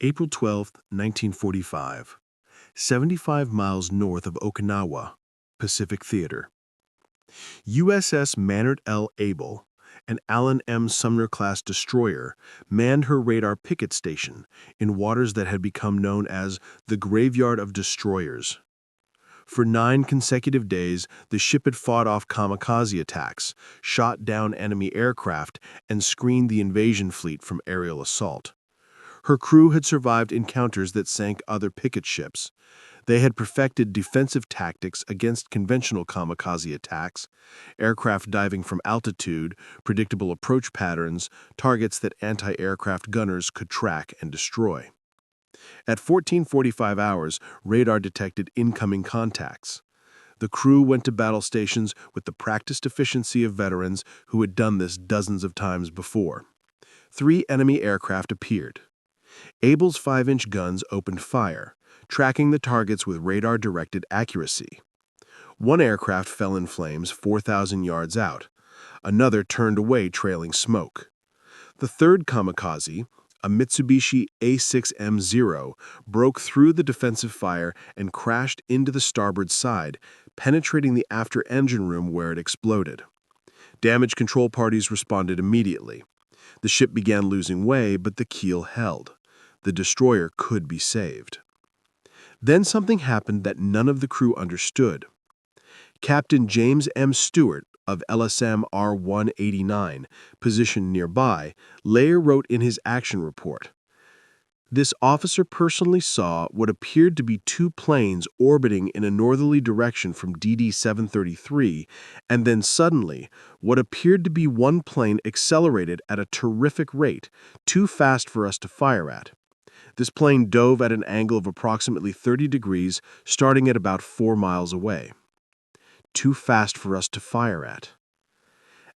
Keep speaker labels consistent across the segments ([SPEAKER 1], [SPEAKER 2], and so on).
[SPEAKER 1] April 12, 1945, 75 miles north of Okinawa, Pacific Theater. USS Mannert L. Abele, an Allen M. Sumner-class destroyer, manned her radar picket station in waters that had become known as the Graveyard of Destroyers. For 9 consecutive days, the ship had fought off kamikaze attacks, shot down enemy aircraft, and screened the invasion fleet from aerial assault. Her crew had survived encounters that sank other picket ships. They had perfected defensive tactics against conventional kamikaze attacks, aircraft diving from altitude, predictable approach patterns, targets that anti-aircraft gunners could track and destroy. At 14:45 hours, radar detected incoming contacts. The crew went to battle stations with the practiced efficiency of veterans who had done this dozens of times before. 3 enemy aircraft appeared. Abel's 5-inch guns opened fire, tracking the targets with radar-directed accuracy. One aircraft fell in flames 4,000 yards out. Another turned away trailing smoke. The third kamikaze, a Mitsubishi A6M0, broke through the defensive fire and crashed into the starboard side, penetrating the after engine room where it exploded. Damage control parties responded immediately. The ship began losing way, but the keel held. The destroyer could be saved. Then something happened that none of the crew understood. Captain James M. Stewart of LSM R-189, positioned nearby, later wrote in his action report, "This officer personally saw what appeared to be 2 planes orbiting in a northerly direction from DD-733, and then suddenly, what appeared to be one plane accelerated at a terrific rate, too fast for us to fire at. This plane dove at an angle of approximately 30 degrees, starting at about 4 miles away. Too fast for us to fire at."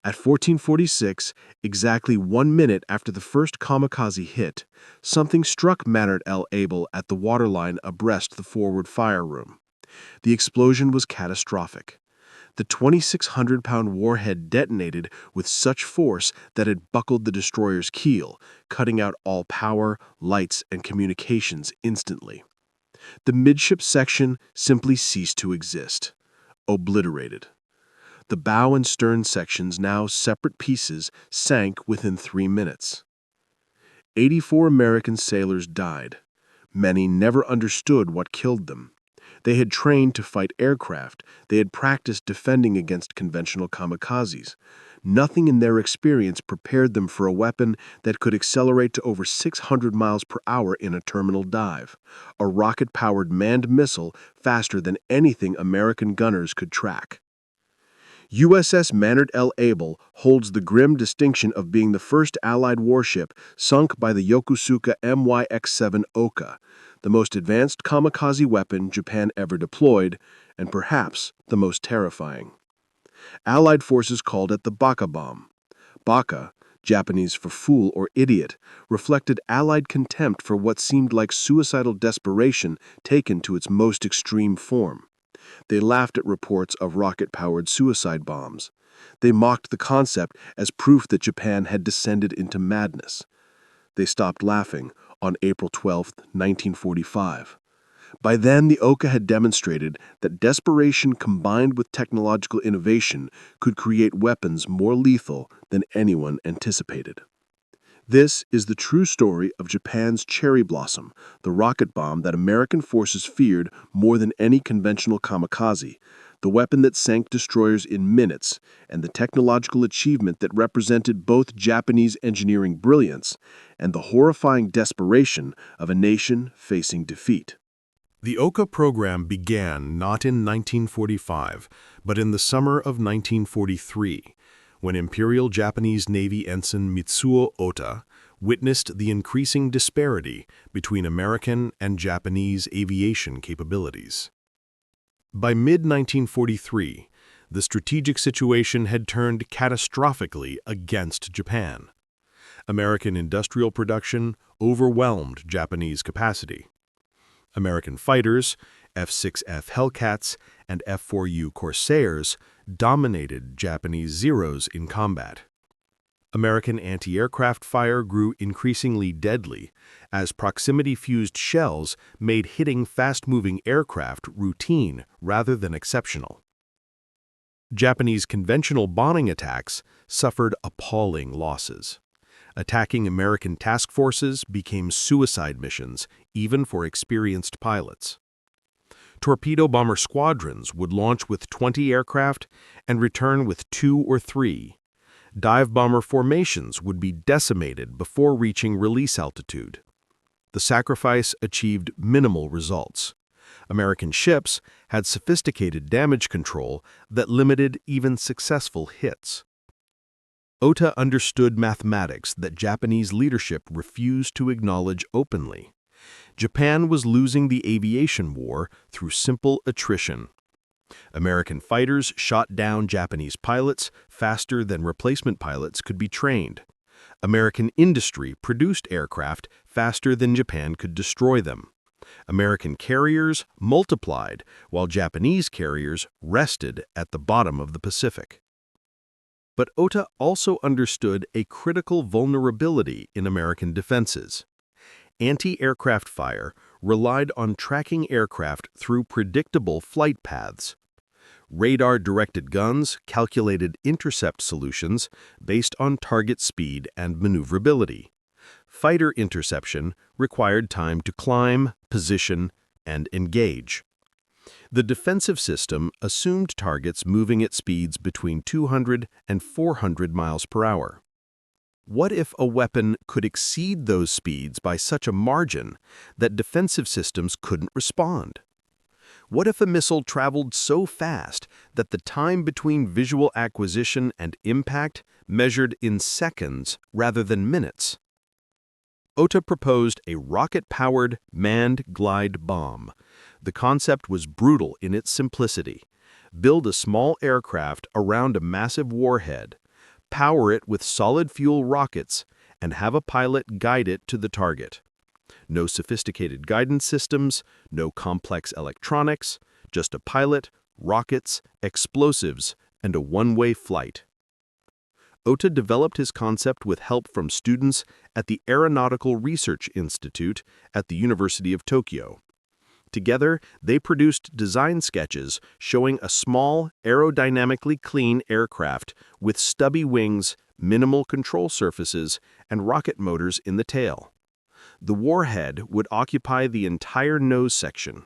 [SPEAKER 1] At 14:46, exactly 1 minute after the first kamikaze hit, something struck Mannert L. Abele at the waterline abreast the forward fire room. The explosion was catastrophic. The 2,600-pound warhead detonated with such force that it buckled the destroyer's keel, cutting out all power, lights, and communications instantly. The midship section simply ceased to exist. Obliterated. The bow and stern sections, now separate pieces, sank within 3 minutes. 84 American sailors died. Many never understood what killed them. They had trained to fight aircraft. They had practiced defending against conventional kamikazes. Nothing in their experience prepared them for a weapon that could accelerate to over 600 miles per hour in a terminal dive, a rocket-powered manned missile faster than anything American gunners could track. USS Mannert L. Abele holds the grim distinction of being the first Allied warship sunk by the Yokosuka MXY-7 Ohka, the most advanced kamikaze weapon Japan ever deployed, and perhaps the most terrifying. Allied forces called it the Baka Bomb. Baka, Japanese for fool or idiot, reflected Allied contempt for what seemed like suicidal desperation taken to its most extreme form. They laughed at reports of rocket-powered suicide bombs. They mocked the concept as proof that Japan had descended into madness. They stopped laughing on April 12, 1945. By then, the Ohka had demonstrated that desperation combined with technological innovation could create weapons more lethal than anyone anticipated. This is the true story of Japan's cherry blossom, the rocket bomb that American forces feared more than any conventional kamikaze, the weapon that sank destroyers in minutes, and the technological achievement that represented both Japanese engineering brilliance and the horrifying desperation of a nation facing defeat. The Ohka program began not in 1945, but in the summer of 1943, when Imperial Japanese Navy Ensign Mitsuo Ota witnessed the increasing disparity between American and Japanese aviation capabilities. By mid-1943, the strategic situation had turned catastrophically against Japan. American industrial production overwhelmed Japanese capacity. American fighters, F-6F Hellcats and F-4U Corsairs, dominated Japanese Zeros in combat. American anti-aircraft fire grew increasingly deadly as proximity-fused shells made hitting fast-moving aircraft routine rather than exceptional. Japanese conventional bombing attacks suffered appalling losses. Attacking American task forces became suicide missions, even for experienced pilots. Torpedo bomber squadrons would launch with 20 aircraft and return with 2 or 3. Dive bomber formations would be decimated before reaching release altitude. The sacrifice achieved minimal results. American ships had sophisticated damage control that limited even successful hits. Ota understood mathematics that Japanese leadership refused to acknowledge openly. Japan was losing the aviation war through simple attrition. American fighters shot down Japanese pilots faster than replacement pilots could be trained. American industry produced aircraft faster than Japan could destroy them. American carriers multiplied while Japanese carriers rested at the bottom of the Pacific. But Ota also understood a critical vulnerability in American defenses. Anti-aircraft fire relied on tracking aircraft through predictable flight paths. Radar-directed guns calculated intercept solutions based on target speed and maneuverability. Fighter interception required time to climb, position, and engage. The defensive system assumed targets moving at speeds between 200 and 400 miles per hour. What if a weapon could exceed those speeds by such a margin that defensive systems couldn't respond? What if a missile traveled so fast that the time between visual acquisition and impact measured in seconds rather than minutes? Ota proposed a rocket-powered manned glide bomb. The concept was brutal in its simplicity. Build a small aircraft around a massive warhead, power it with solid-fuel rockets, and have a pilot guide it to the target. No sophisticated guidance systems, no complex electronics, just a pilot, rockets, explosives, and a one-way flight. Ota developed his concept with help from students at the Aeronautical Research Institute at the University of Tokyo. Together, they produced design sketches showing a small, aerodynamically clean aircraft with stubby wings, minimal control surfaces, and rocket motors in the tail. The warhead would occupy the entire nose section.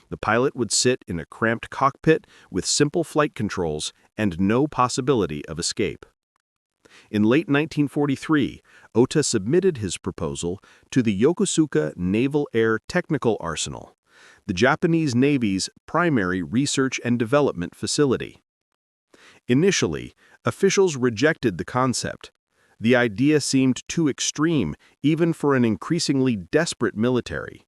[SPEAKER 1] The pilot would sit in a cramped cockpit with simple flight controls and no possibility of escape. In late 1943, Ota submitted his proposal to the Yokosuka Naval Air Technical Arsenal, the Japanese Navy's primary research and development facility. Initially, officials rejected the concept. The idea seemed too extreme even for an increasingly desperate military.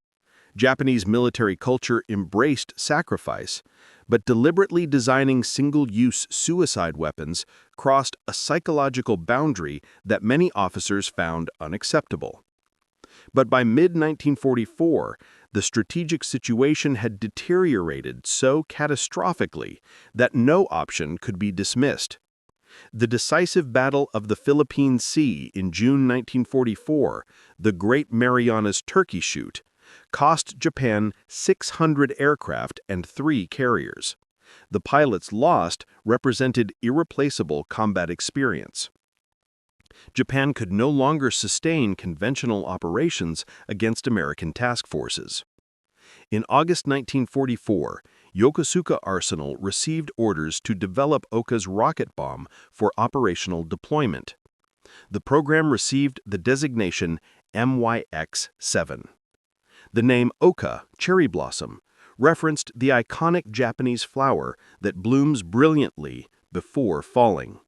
[SPEAKER 1] Japanese military culture embraced sacrifice, but deliberately designing single-use suicide weapons crossed a psychological boundary that many officers found unacceptable. But by mid-1944, the strategic situation had deteriorated so catastrophically that no option could be dismissed. The decisive Battle of the Philippine Sea in June 1944, the Great Marianas Turkey Shoot, cost Japan 600 aircraft and 3 carriers. The pilots lost represented irreplaceable combat experience. Japan could no longer sustain conventional operations against American task forces. In August 1944, Yokosuka Arsenal received orders to develop Oka's rocket bomb for operational deployment. The program received the designation MXY-7. The name Ohka, cherry blossom, referenced the iconic Japanese flower that blooms brilliantly before falling.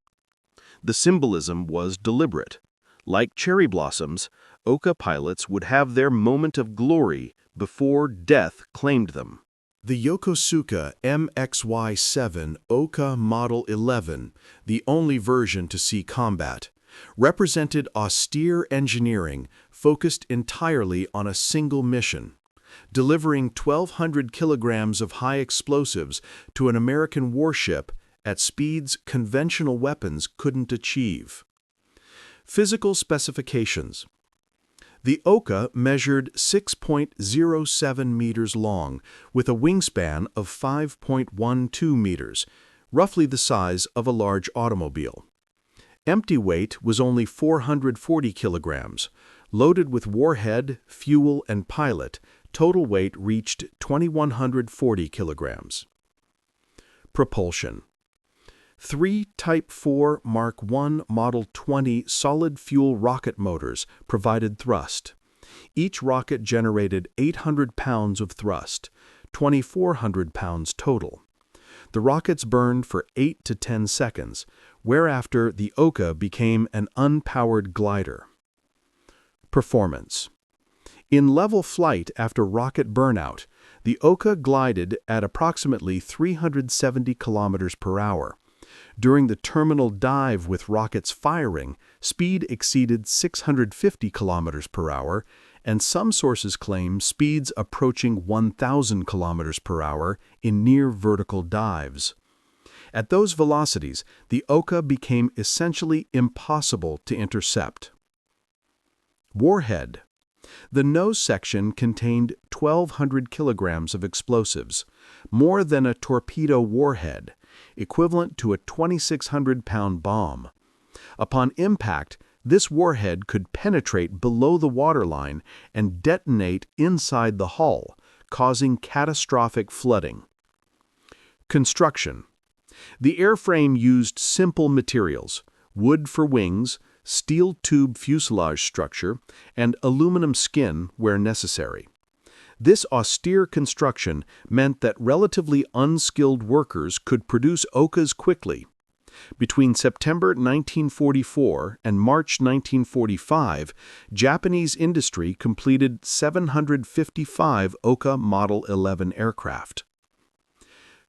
[SPEAKER 1] The symbolism was deliberate. Like cherry blossoms, Ohka pilots would have their moment of glory before death claimed them. The Yokosuka MXY-7 Ohka Model 11, the only version to see combat, represented austere engineering focused entirely on a single mission, delivering 1,200 kilograms of high explosives to an American warship at speeds conventional weapons couldn't achieve. Physical specifications. The Ohka measured 6.07 meters long with a wingspan of 5.12 meters, roughly the size of a large automobile. Empty weight was only 440 kilograms. Loaded with warhead, fuel, and pilot, total weight reached 2,140 kilograms. Propulsion. 3 Type 4 Mark I Model 20 solid-fuel rocket motors provided thrust. Each rocket generated 800 pounds of thrust, 2,400 pounds total. The rockets burned for 8 to 10 seconds, whereafter the Ohka became an unpowered glider. Performance. In level flight after rocket burnout, the Ohka glided at approximately 370 kilometers per hour. During the terminal dive with rockets firing, speed exceeded 650 kilometers per hour, and some sources claim speeds approaching 1,000 kilometers per hour in near vertical dives. At those velocities, the Ohka became essentially impossible to intercept. Warhead. The nose section contained 1,200 kilograms of explosives, more than a torpedo warhead, equivalent to a 2,600-pound bomb. Upon impact, this warhead could penetrate below the waterline and detonate inside the hull, causing catastrophic flooding. Construction. The airframe used simple materials: wood for wings, steel tube fuselage structure, and aluminum skin where necessary. This austere construction meant that relatively unskilled workers could produce Ohkas quickly. Between September 1944 and March 1945, Japanese industry completed 755 Ohka Model 11 aircraft.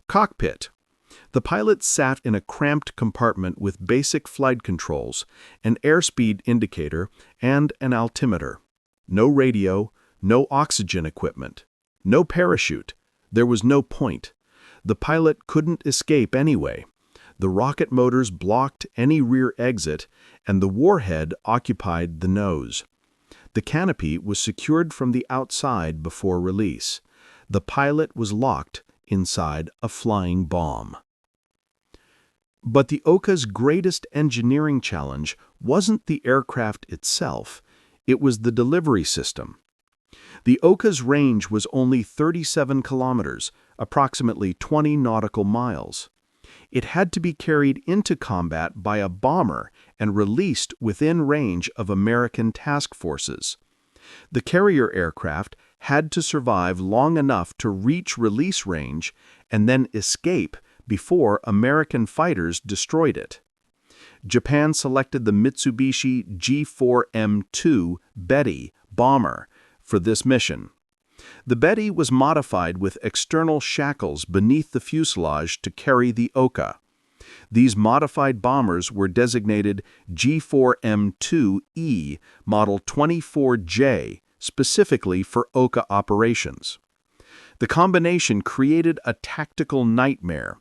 [SPEAKER 1] Cockpit. The pilot sat in a cramped compartment with basic flight controls, an airspeed indicator, and an altimeter. No radio, no oxygen equipment, no parachute. There was no point. The pilot couldn't escape anyway. The rocket motors blocked any rear exit, and the warhead occupied the nose. The canopy was secured from the outside before release. The pilot was locked inside a flying bomb. But the Ohka's greatest engineering challenge wasn't the aircraft itself, it was the delivery system. The Ohka's range was only 37 kilometers, approximately 20 nautical miles. It had to be carried into combat by a bomber and released within range of American task forces. The carrier aircraft had to survive long enough to reach release range and then escape before American fighters destroyed it. Japan selected the Mitsubishi G4M2 Betty bomber for this mission. The Betty was modified with external shackles beneath the fuselage to carry the Ohka. These modified bombers were designated G4M2E Model 24J, specifically for Ohka operations. The combination created a tactical nightmare.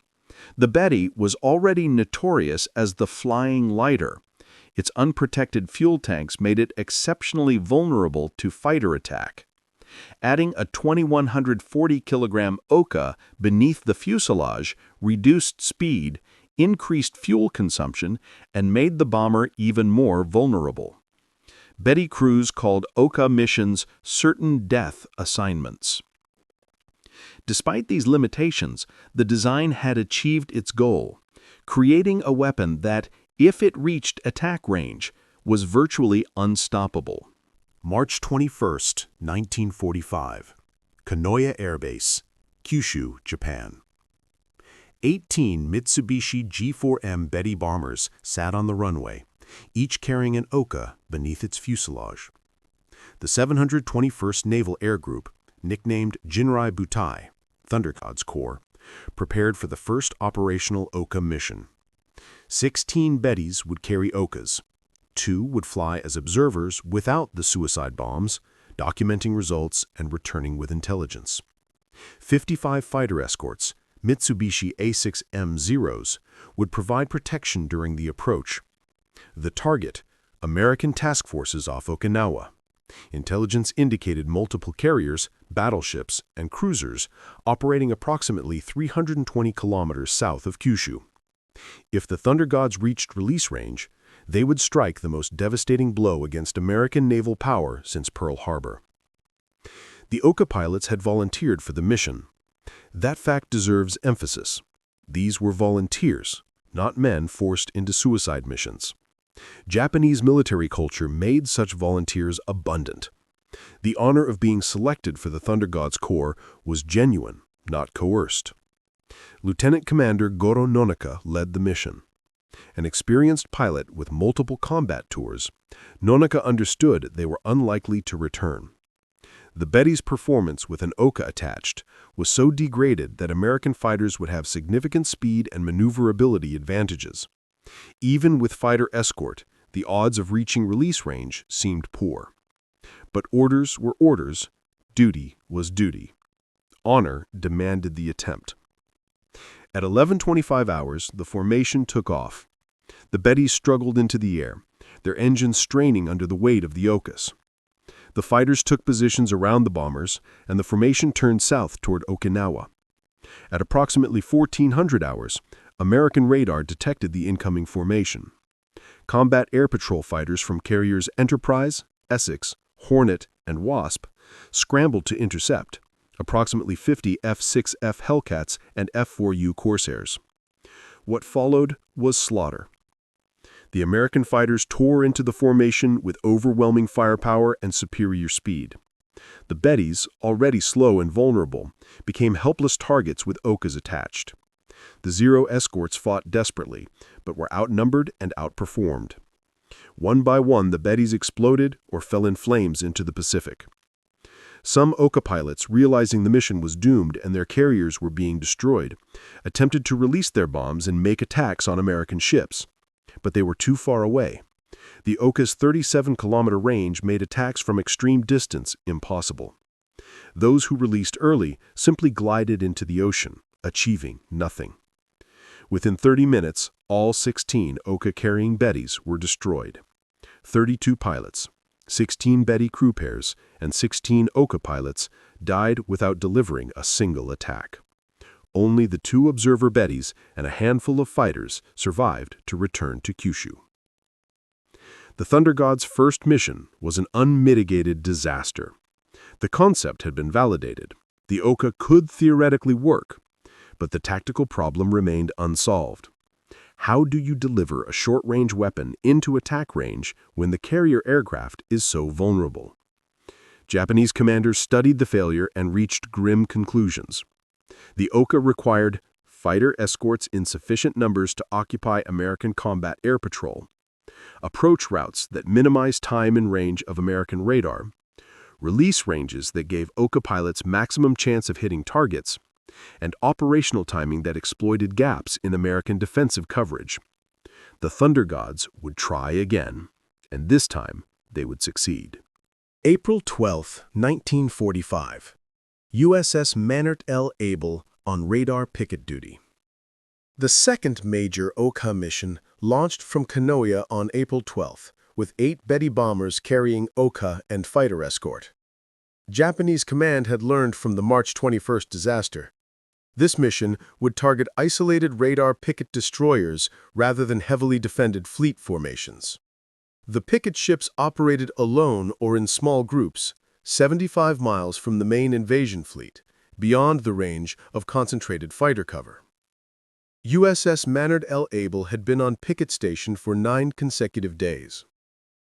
[SPEAKER 1] The Betty was already notorious as the flying lighter. Its unprotected fuel tanks made it exceptionally vulnerable to fighter attack. Adding a 2,140-kilogram Ohka beneath the fuselage reduced speed, increased fuel consumption, and made the bomber even more vulnerable. Betty crews called Ohka missions certain death assignments. Despite these limitations, the design had achieved its goal, creating a weapon that, if it reached attack range, was virtually unstoppable.
[SPEAKER 2] March 21, 1945, Kanoya Air Base, Kyushu, Japan. 18 Mitsubishi G4M Betty bombers sat on the runway, each carrying an Ohka beneath its fuselage. The 721st Naval Air Group, nicknamed Jinrai Butai, Thunder God's Corps, prepared for the first operational Ohka mission. 16 Bettys would carry Ohkas. 2 would fly as observers without the suicide bombs, documenting results and returning with intelligence. 55 fighter escorts, Mitsubishi A6M Zeros, would provide protection during the approach. The target, American task forces off Okinawa. Intelligence indicated multiple carriers, battleships, and cruisers operating approximately 320 kilometers south of Kyushu. If the Thunder Gods reached release range, they would strike the most devastating blow against American naval power since Pearl Harbor. The Ohka pilots had volunteered for the mission. That fact deserves emphasis. These were volunteers, not men forced into suicide missions. Japanese military culture made such volunteers abundant. The honor of being selected for the Thunder Gods Corps was genuine, not coerced. Lieutenant Commander Goro Nonaka led the mission. An experienced pilot with multiple combat tours, Nonaka understood they were unlikely to return. The Betty's performance with an Ohka attached was so degraded that American fighters would have significant speed and maneuverability advantages. Even with fighter escort, the odds of reaching release range seemed poor. But orders were orders, duty was duty. Honor demanded the attempt. At 11:25 hours, the formation took off. The Bettys struggled into the air, their engines straining under the weight of the Ohkas. The fighters took positions around the bombers, and the formation turned south toward Okinawa. At approximately 1400 hours, American radar detected the incoming formation. Combat air patrol fighters from carriers Enterprise, Essex, Hornet, and Wasp scrambled to intercept, approximately 50 F-6F Hellcats and F-4U Corsairs. What followed was slaughter. The American fighters tore into the formation with overwhelming firepower and superior speed. The Bettys, already slow and vulnerable, became helpless targets with Ohkas attached. The Zero escorts fought desperately, but were outnumbered and outperformed. One by one, the Bettys exploded or fell in flames into the Pacific. Some Ohka pilots, realizing the mission was doomed and their carriers were being destroyed, attempted to release their bombs and make attacks on American ships. But they were too far away. The Ohka's 37-kilometer range made attacks from extreme distance impossible. Those who released early simply glided into the ocean, achieving nothing. Within 30 minutes, all 16 Ohka-carrying Bettys were destroyed. 32 pilots, 16 Betty crew pairs, and 16 Ohka pilots died without delivering a single attack. Only the 2 observer Bettys and a handful of fighters survived to return to Kyushu. The Thunder Gods' first mission was an unmitigated disaster. The concept had been validated. The Ohka could theoretically work, but the tactical problem remained unsolved. How do you deliver a short-range weapon into attack range when the carrier aircraft is so vulnerable? Japanese commanders studied the failure and reached grim conclusions. The Ohka required fighter escorts in sufficient numbers to occupy American combat air patrol, approach routes that minimized time and range of American radar, release ranges that gave Ohka pilots maximum chance of hitting targets, and operational timing that exploited gaps in American defensive coverage. The Thunder Gods would try again, and this time they would succeed. April 12, 1945. USS Mannert L. Abele on radar picket duty. The second major Ohka mission launched from Kanoya on April 12, with 8 Betty bombers carrying Ohka and fighter escort. Japanese command had learned from the March 21 disaster. This mission would target isolated radar picket destroyers rather than heavily defended fleet formations. The picket ships operated alone or in small groups, 75 miles from the main invasion fleet, beyond the range of concentrated fighter cover. USS Mannert L. Abele had been on picket station for 9 consecutive days.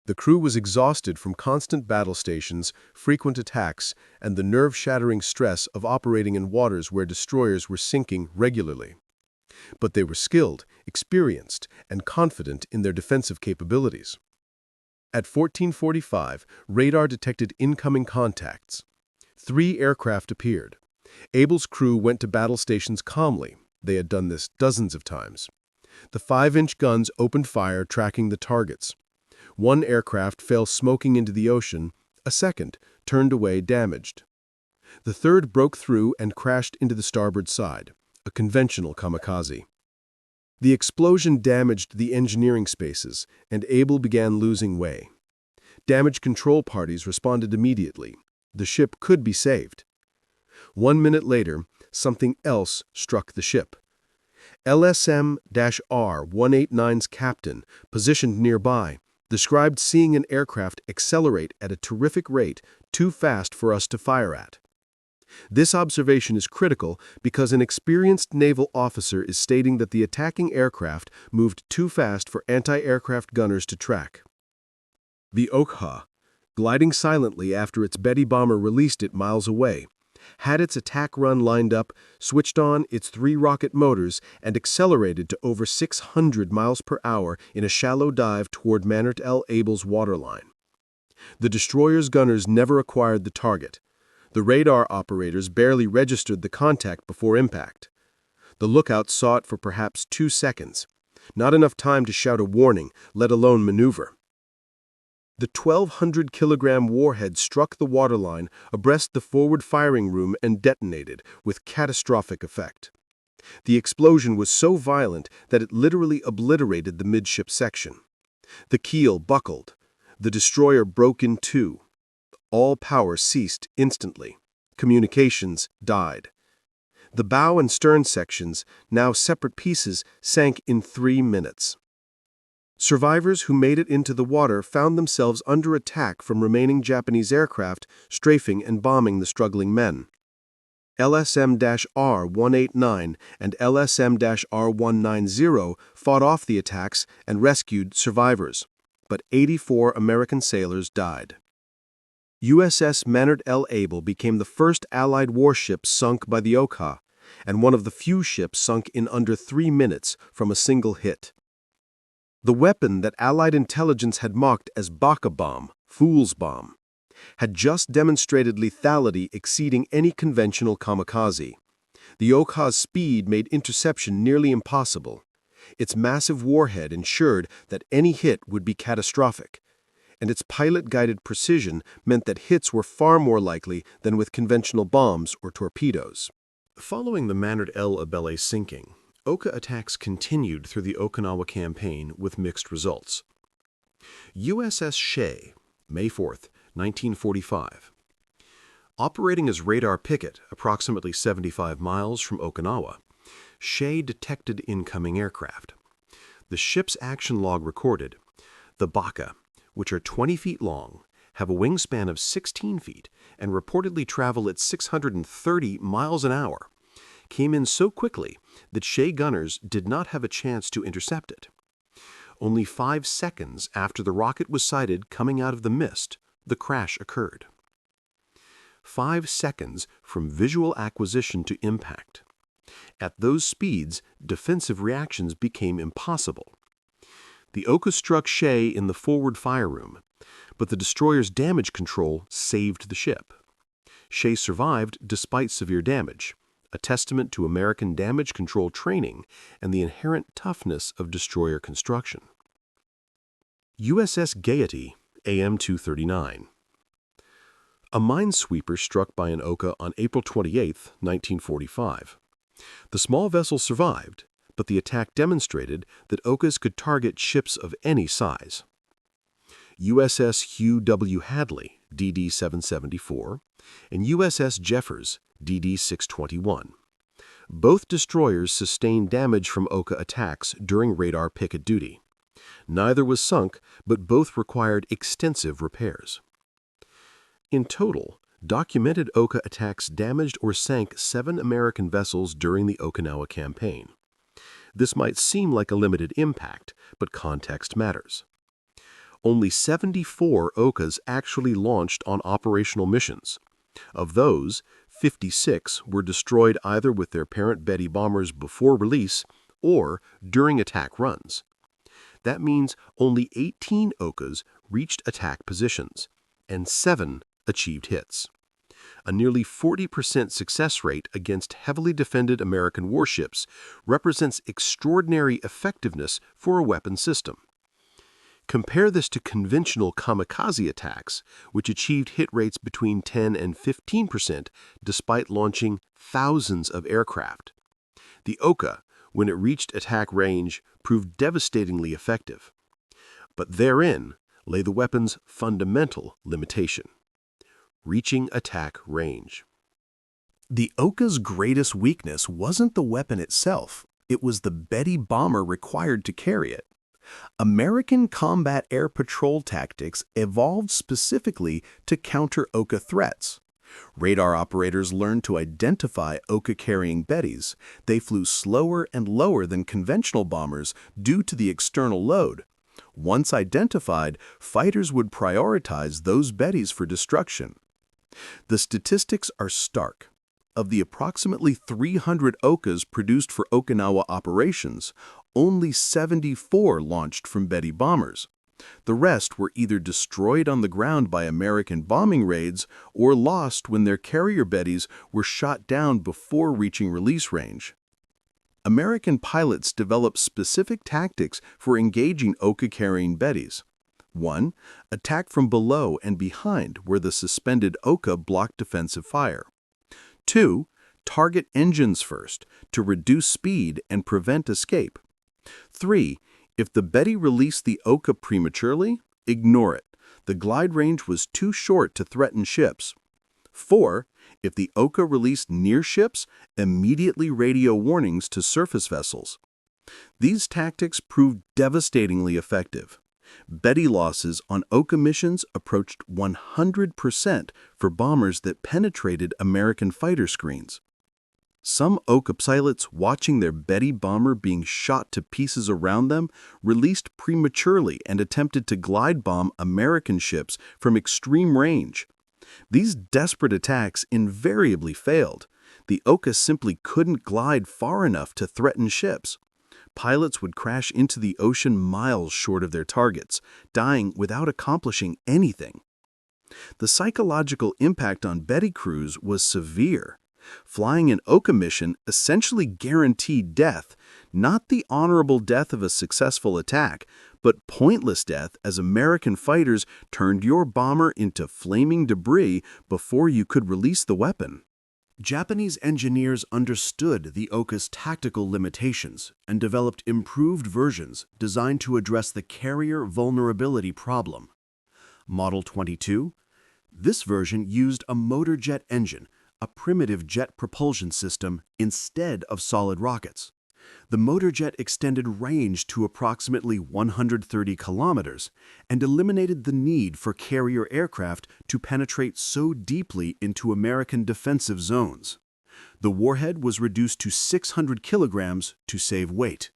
[SPEAKER 2] The crew was exhausted from constant battle stations, frequent attacks, and the nerve-shattering stress of operating in waters where destroyers were sinking regularly. But they were skilled, experienced, and confident in their defensive capabilities. At 14:45, radar detected incoming contacts. 3 aircraft appeared. Abele's crew went to battle stations calmly. They had done this dozens of times. The 5-inch guns opened fire, tracking the targets. 1 aircraft fell smoking into the ocean, a second turned away damaged. The third broke through and crashed into the starboard side, a conventional kamikaze.
[SPEAKER 1] The explosion damaged the engineering spaces, and Abele began losing way. Damage control parties responded immediately. The ship could be saved. 1 minute later, something else struck the ship. LSM-R-189's captain, positioned nearby, described seeing an aircraft accelerate at a terrific rate, too fast for us to fire at. This observation is critical because an experienced naval officer is stating that the attacking aircraft moved too fast for anti-aircraft gunners to track. The Ohka, gliding silently after its Betty bomber released it miles away, had its attack run lined up, switched on its 3 rocket motors, and accelerated to over 600 miles per hour in a shallow dive toward Mannert L. Abele's waterline. The destroyer's gunners never acquired the target. The radar operators barely registered the contact before impact. The lookouts saw it for perhaps 2 seconds, not enough time to shout a warning, let alone maneuver. The 1,200-kilogram warhead struck the waterline abreast the forward firing room and detonated, with catastrophic effect. The explosion was so violent that it literally obliterated the midship section. The keel buckled. The destroyer broke in two. All power ceased instantly. Communications died. The bow and stern sections, now separate pieces, sank in 3 minutes. Survivors who made it into the water found themselves under attack from remaining Japanese aircraft strafing and bombing the struggling men. LSM-R-189 and LSM-R-190 fought off the attacks and rescued survivors, but 84 American sailors died. USS Mannert L. Abele became the first Allied warship sunk by the Ohka, and one of the few ships sunk in under 3 minutes from a single hit. The weapon that Allied intelligence had mocked as Baka Bomb, fool's bomb, had just demonstrated lethality exceeding any conventional kamikaze. The Ohka's speed made interception nearly impossible. Its massive warhead ensured that any hit would be catastrophic, and its pilot-guided precision meant that hits were far more likely than with conventional bombs or torpedoes.
[SPEAKER 2] Following the Mannert L. Abele sinking, Ohka attacks continued through the Okinawa campaign with mixed results. USS Shea, May 4, 1945. Operating as radar picket approximately 75 miles from Okinawa, Shea detected incoming aircraft. The ship's action log recorded, "The Baka, which are 20 feet long, have a wingspan of 16 feet, and reportedly travel at 630 miles an hour, came in so quickly that Shea gunners did not have a chance to intercept it. Only 5 seconds after the rocket was sighted coming out of the mist, the crash occurred." 5 seconds from visual acquisition to impact. At those speeds, defensive reactions became impossible. The Ohka struck Shea in the forward fire room, but the destroyer's damage control saved the ship. Shea survived despite severe damage, a testament to American damage control training and the inherent toughness of destroyer construction. USS Gaiety, AM 239. A minesweeper struck by an Ohka on April 28, 1945. The small vessel survived, but the attack demonstrated that Ohkas could target ships of any size. USS Hugh W. Hadley, DD 774, and USS Jeffers, DD 621. Both destroyers sustained damage from Ohka attacks during radar picket duty. Neither was sunk, but both required extensive repairs. In total, documented Ohka attacks damaged or sank 7 American vessels during the Okinawa campaign. This might seem like a limited impact, but context matters. Only 74 Ohkas actually launched on operational missions. Of those, 56 were destroyed either with their parent Betty bombers before release or during attack runs. That means only 18 Ohkas reached attack positions, and 7 achieved hits. A nearly 40% success rate against heavily defended American warships represents extraordinary effectiveness for a weapon system. Compare this to conventional kamikaze attacks, which achieved hit rates between 10 and 15% despite launching thousands of aircraft. The Ohka,
[SPEAKER 1] when it reached attack range, proved devastatingly effective. But therein lay the weapon's fundamental limitation: reaching attack range.
[SPEAKER 2] The Ohka's greatest weakness wasn't the weapon itself, it was the Betty bomber required to carry it. American combat air patrol tactics evolved specifically to counter Ohka threats. Radar operators learned to identify Ohka-carrying Bettys. They flew slower and lower than conventional bombers due to the external load. Once identified, fighters would prioritize those Bettys for destruction. The statistics are stark. Of the approximately 300 Ohkas produced for Okinawa operations, only 74 launched from Betty bombers. The rest were either destroyed on the ground by American bombing raids or lost when their carrier Bettys were shot down before reaching release range. American pilots developed specific tactics for engaging Ohka-carrying Bettys. 1. Attack from below and behind where the suspended Ohka blocked defensive fire. 2. Target engines first to reduce speed and prevent escape. 3. If the Betty released the Ohka prematurely, ignore it. The glide range was too short to threaten ships. 4. If the Ohka released near ships, immediately radio warnings to surface vessels. These tactics proved devastatingly effective. Betty losses on Ohka missions approached 100% for bombers that penetrated American fighter screens. Some Ohka pilots watching their Betty bomber being shot to pieces around them released prematurely and attempted to glide bomb American ships from extreme range. These desperate attacks invariably failed. The Ohka simply couldn't glide far enough to threaten ships. Pilots would crash into the ocean miles short of their targets, dying without accomplishing anything. The psychological impact on Betty crews was severe. Flying an Ohka mission essentially guaranteed death, not the honorable death of a successful attack, but pointless death as American fighters turned your bomber into flaming debris before you could release the weapon. Japanese engineers understood the Ohka's tactical limitations and developed improved versions designed to address the carrier vulnerability problem. Model 22. This version used a motor jet engine, a primitive jet propulsion system, instead of solid rockets. The motor jet extended range to approximately 130 kilometers and eliminated the need for carrier aircraft to penetrate so deeply into American defensive zones. The warhead was reduced to 600 kilograms to save weight.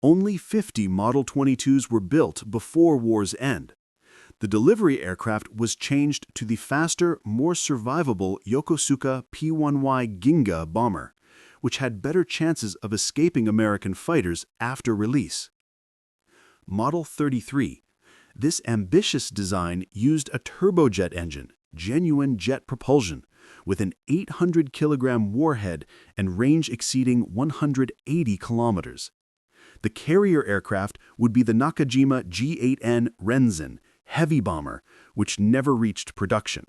[SPEAKER 2] Only 50 Model 22s were built before war's end. The delivery aircraft was changed to the faster, more survivable Yokosuka P-1Y Ginga bomber, which had better chances of escaping American fighters after release. Model 33. This ambitious design used a turbojet engine, genuine jet propulsion, with an 800-kilogram warhead and range exceeding 180 kilometers. The carrier aircraft would be the Nakajima G-8N Renzen heavy bomber, which never reached production.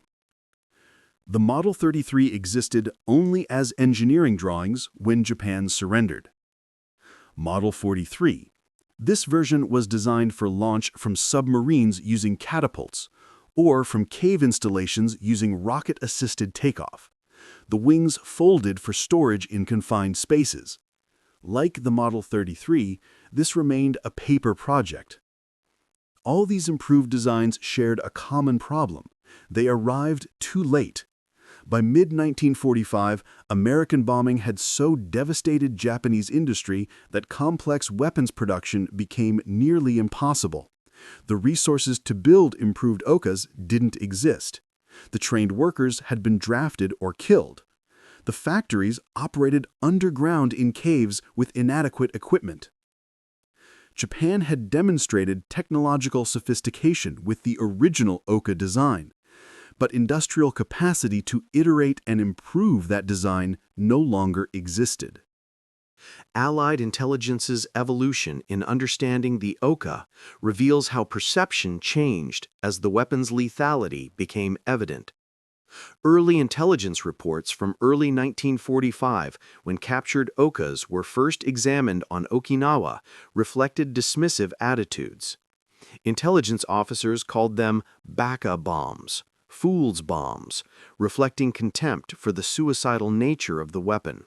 [SPEAKER 2] The Model 33 existed only as engineering drawings when Japan surrendered. Model 43. This version was designed for launch from submarines using catapults, or from cave installations using rocket-assisted takeoff. The wings folded for storage in confined spaces. Like the Model 33, this remained a paper project. All these improved designs shared a common problem. They arrived too late. By mid-1945, American bombing had so devastated Japanese industry that complex weapons production became nearly impossible. The resources to build improved Ohkas didn't exist. The trained workers had been drafted or killed. The factories operated underground in caves with inadequate equipment. Japan had demonstrated technological sophistication with the original Ohka design, but industrial capacity to iterate and improve that design no longer existed.
[SPEAKER 1] Allied intelligence's evolution in understanding the Ohka reveals how perception changed as the weapon's lethality became evident.
[SPEAKER 3] Early intelligence reports from early 1945, when captured Ohkas were first examined on Okinawa, reflected dismissive attitudes. Intelligence officers called them Baka Bombs, fool's bombs, reflecting contempt for the suicidal nature of the weapon.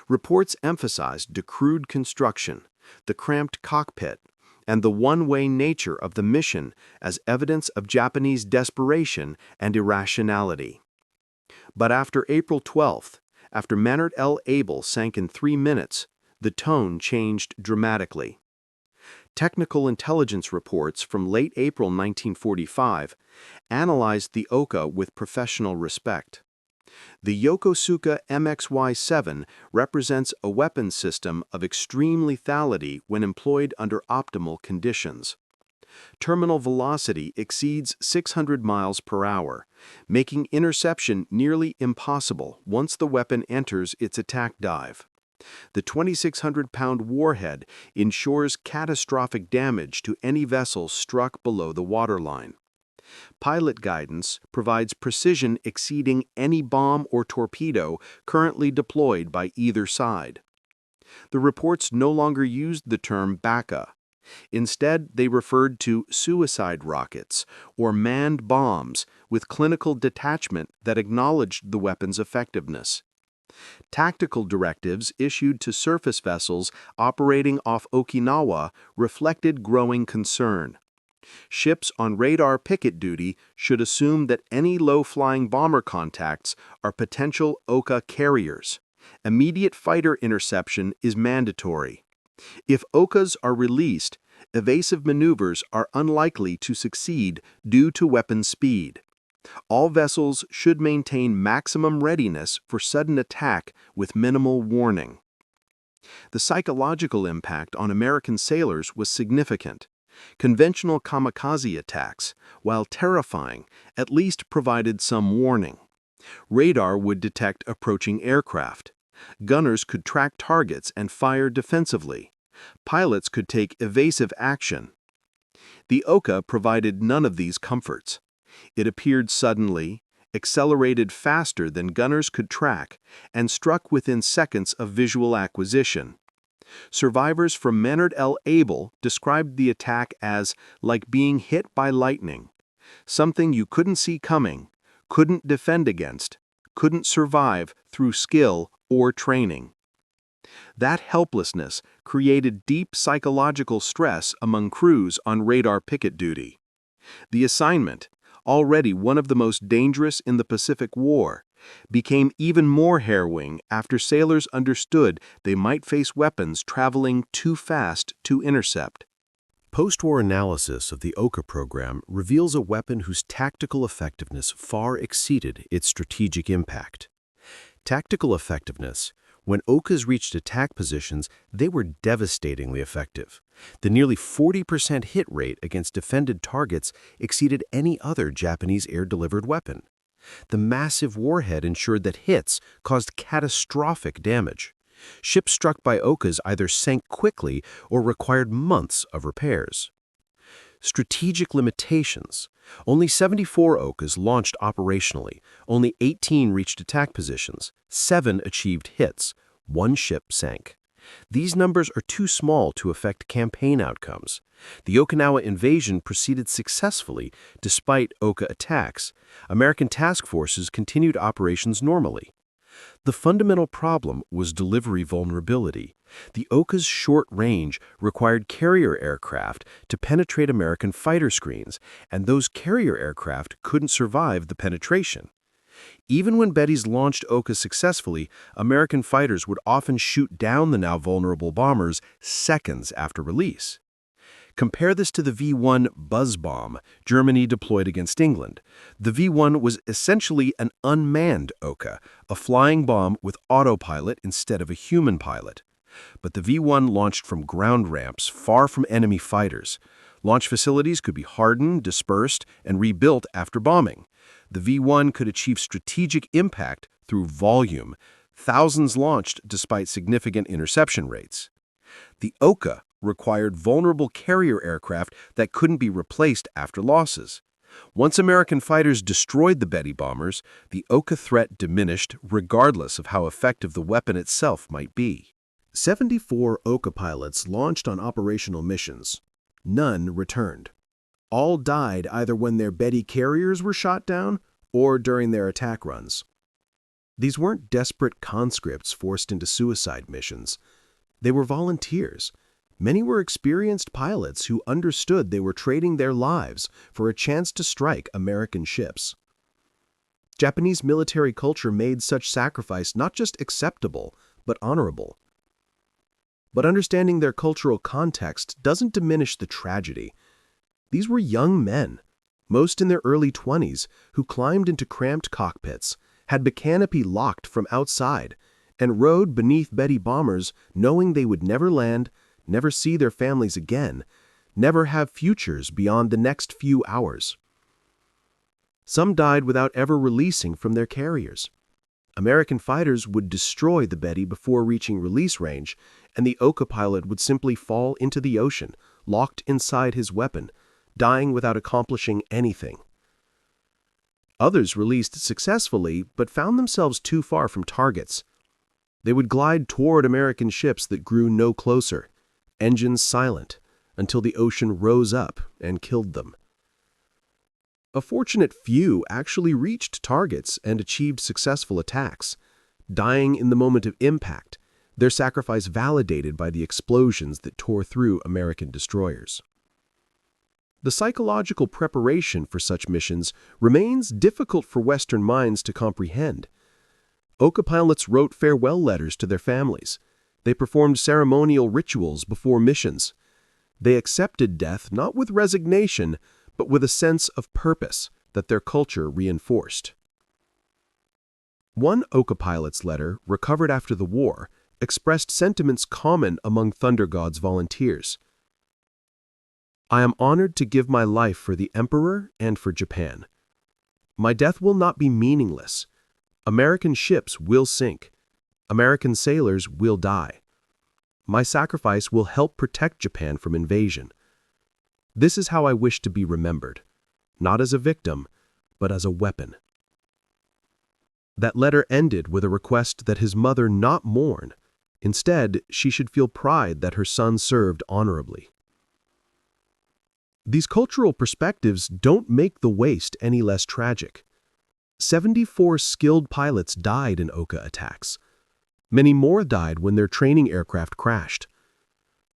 [SPEAKER 3] Reports emphasized the crude construction, the cramped cockpit, and the one-way nature of the mission as evidence of Japanese desperation and irrationality. But after April 12th, after Mannert L. Abele sank in 3 minutes, the tone changed dramatically. Technical intelligence reports from late April 1945 analyzed the Ohka with professional respect. The Yokosuka MXY-7 represents a weapons system of extreme lethality when employed under optimal conditions. Terminal velocity exceeds 600 miles per hour, making interception nearly impossible once the weapon enters its attack dive. The 2,600-pound warhead ensures catastrophic damage to any vessel struck below the waterline. Pilot guidance provides precision exceeding any bomb or torpedo currently deployed by either side. The reports no longer used the term Baka. Instead, they referred to suicide rockets or manned bombs with clinical detachment that acknowledged the weapon's effectiveness. Tactical directives issued to surface vessels operating off Okinawa reflected growing concern. Ships on radar picket duty should assume that any low-flying bomber contacts are potential Ohka carriers. Immediate fighter interception is mandatory. If Ohkas are released, evasive maneuvers are unlikely to succeed due to weapon speed. All vessels should maintain maximum readiness for sudden attack with minimal warning. The psychological impact on American sailors was significant. Conventional kamikaze attacks, while terrifying, at least provided some warning. Radar would detect approaching aircraft. Gunners could track targets and fire defensively. Pilots could take evasive action. The Ohka provided none of these comforts. It appeared suddenly, accelerated faster than gunners could track, and struck within seconds of visual acquisition. Survivors from Mannert L. Abele described the attack as like being hit by lightning, something you couldn't see coming, couldn't defend against, couldn't survive through skill or training. That helplessness created deep psychological stress among crews on radar picket duty. The assignment, already one of the most dangerous in the Pacific War, became even more harrowing after sailors understood they might face weapons traveling too fast to intercept.
[SPEAKER 2] Post-war analysis of the Ohka program reveals a weapon whose tactical effectiveness far exceeded its strategic impact. Tactical effectiveness. When Ohkas reached attack positions, they were devastatingly effective. The nearly 40% hit rate against defended targets exceeded any other Japanese air-delivered weapon. The massive warhead ensured that hits caused catastrophic damage. Ships struck by Ohkas either sank quickly or required months of repairs. Strategic limitations. Only 74 Ohkas launched operationally, only 18 reached attack positions, 7 achieved hits, 1 ship sank. These numbers are too small to affect campaign outcomes. The Okinawa invasion proceeded successfully despite Ohka attacks. American task forces continued operations normally. The fundamental problem was delivery vulnerability. The Ohka's short range required carrier aircraft to penetrate American fighter screens, and those carrier aircraft couldn't survive the penetration. Even when Betties launched Ohka successfully, American fighters would often shoot down the now vulnerable bombers seconds after release. Compare this to the V-1 Buzz Bomb Germany deployed against England. The V-1 was essentially an unmanned Ohka, a flying bomb with autopilot instead of a human pilot. But the V-1 launched from ground ramps far from enemy fighters. Launch facilities could be hardened, dispersed, and rebuilt after bombing. The V-1 could achieve strategic impact through volume. Thousands launched despite significant interception rates. The Ohka required vulnerable carrier aircraft that couldn't be replaced after losses.
[SPEAKER 3] Once American fighters destroyed the Betty bombers, the Ohka threat diminished regardless of how effective the weapon itself might be.
[SPEAKER 1] 74 Ohka pilots launched on operational missions. None returned. All died either when their Betty carriers were shot down or during their attack runs. These weren't desperate conscripts forced into suicide missions. They were volunteers. Many were experienced pilots who understood they were trading their lives for a chance to strike American ships. Japanese military culture made such sacrifice not just acceptable, but honorable. But understanding their cultural context doesn't diminish the tragedy. These were young men, most in their early 20s, who climbed into cramped cockpits, had the canopy locked from outside, and rode beneath Betty bombers knowing they would never land, never see their families again, never have futures beyond the next few hours. Some died without ever releasing from their carriers. American fighters would destroy the Betty before reaching release range, and the Ohka pilot would simply fall into the ocean, locked inside his weapon, dying without accomplishing anything. Others released successfully, but found themselves too far from targets. They would glide toward American ships that grew no closer, engines silent, until the ocean rose up and killed them. A fortunate few actually reached targets and achieved successful attacks, dying in the moment of impact, their sacrifice validated by the explosions that tore through American destroyers. The psychological preparation for such missions remains difficult for Western minds to comprehend. Ohka pilots wrote farewell letters to their families. They performed ceremonial rituals before missions. They accepted death not with resignation, but with a sense of purpose that their culture reinforced. One Ohka pilot's letter, recovered after the war, expressed sentiments common among Thunder God's volunteers. "I am honored to give my life for the Emperor and for Japan. My death will not be meaningless. American ships will sink. American sailors will die. My sacrifice will help protect Japan from invasion. This is how I wish to be remembered, not as a victim, but as a weapon." That letter ended with a request that his mother not mourn. Instead, she should feel pride that her son served honorably. These cultural perspectives don't make the waste any less tragic. 74 skilled pilots died in Ohka attacks. Many more died when their training aircraft crashed.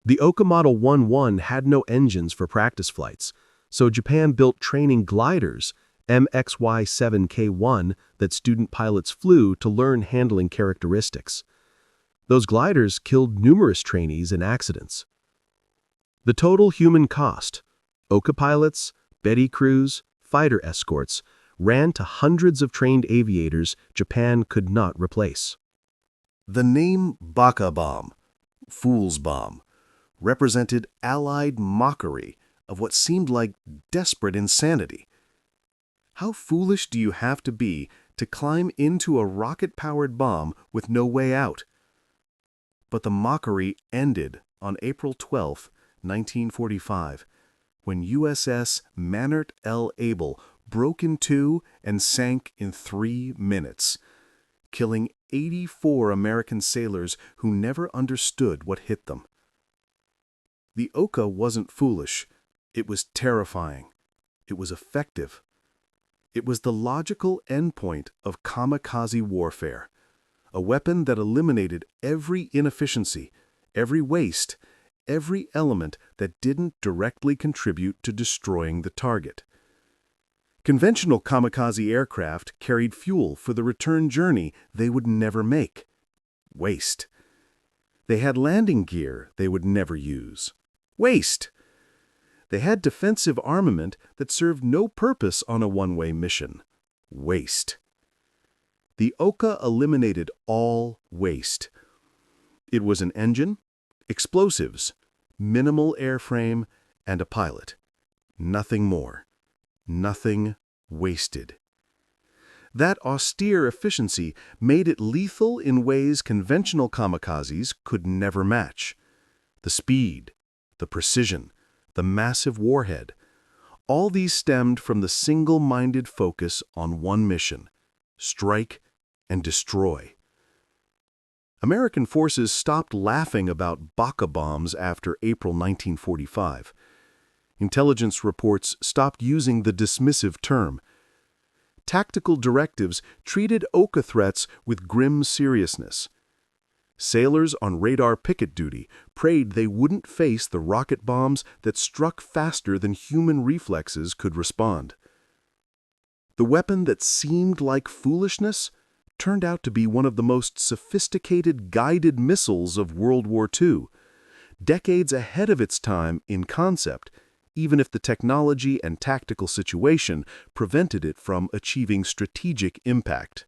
[SPEAKER 1] The Ohka Model 11 had no engines for practice flights, so Japan built training gliders, MXY-7K1, that student pilots flew to learn handling characteristics. Those gliders killed numerous trainees in accidents. The total human cost, Ohka pilots, Betty crews, fighter escorts, ran to hundreds of trained aviators Japan could not replace.
[SPEAKER 2] The name Baka Bomb, Fool's Bomb, represented Allied mockery of what seemed like desperate insanity. How foolish do you have to be to climb into a rocket-powered bomb with no way out? But the mockery ended on April 12, 1945, when USS Mannert L broke in two and sank in 3 minutes, killing 84 American sailors who never understood what hit them. The Ohka wasn't foolish. It was terrifying. It was effective. It was the logical endpoint of kamikaze warfare, a weapon that eliminated every inefficiency, every waste, every element that didn't directly contribute to destroying the target. Conventional kamikaze aircraft carried fuel for the return journey they would never make. Waste. They had landing gear they would never use. Waste. They had defensive armament that served no purpose on a one-way mission. Waste. The Ohka eliminated all waste. It was an engine, explosives, minimal airframe, and a pilot. Nothing more. Nothing wasted. That austere efficiency made it lethal in ways conventional kamikazes could never match. The speed, the precision, the massive warhead,
[SPEAKER 1] All these stemmed from the single-minded focus on one mission: strike and destroy. American forces stopped laughing about Baka bombs after April 1945. Intelligence reports stopped using the dismissive term. Tactical directives treated Ohka threats with grim seriousness. Sailors on radar picket duty prayed they wouldn't face the rocket bombs that struck faster than human reflexes could respond. The weapon that seemed like foolishness turned out to be one of the most sophisticated guided missiles of World War II, decades ahead of its time in concept, even if the technology and tactical situation prevented it from achieving strategic impact.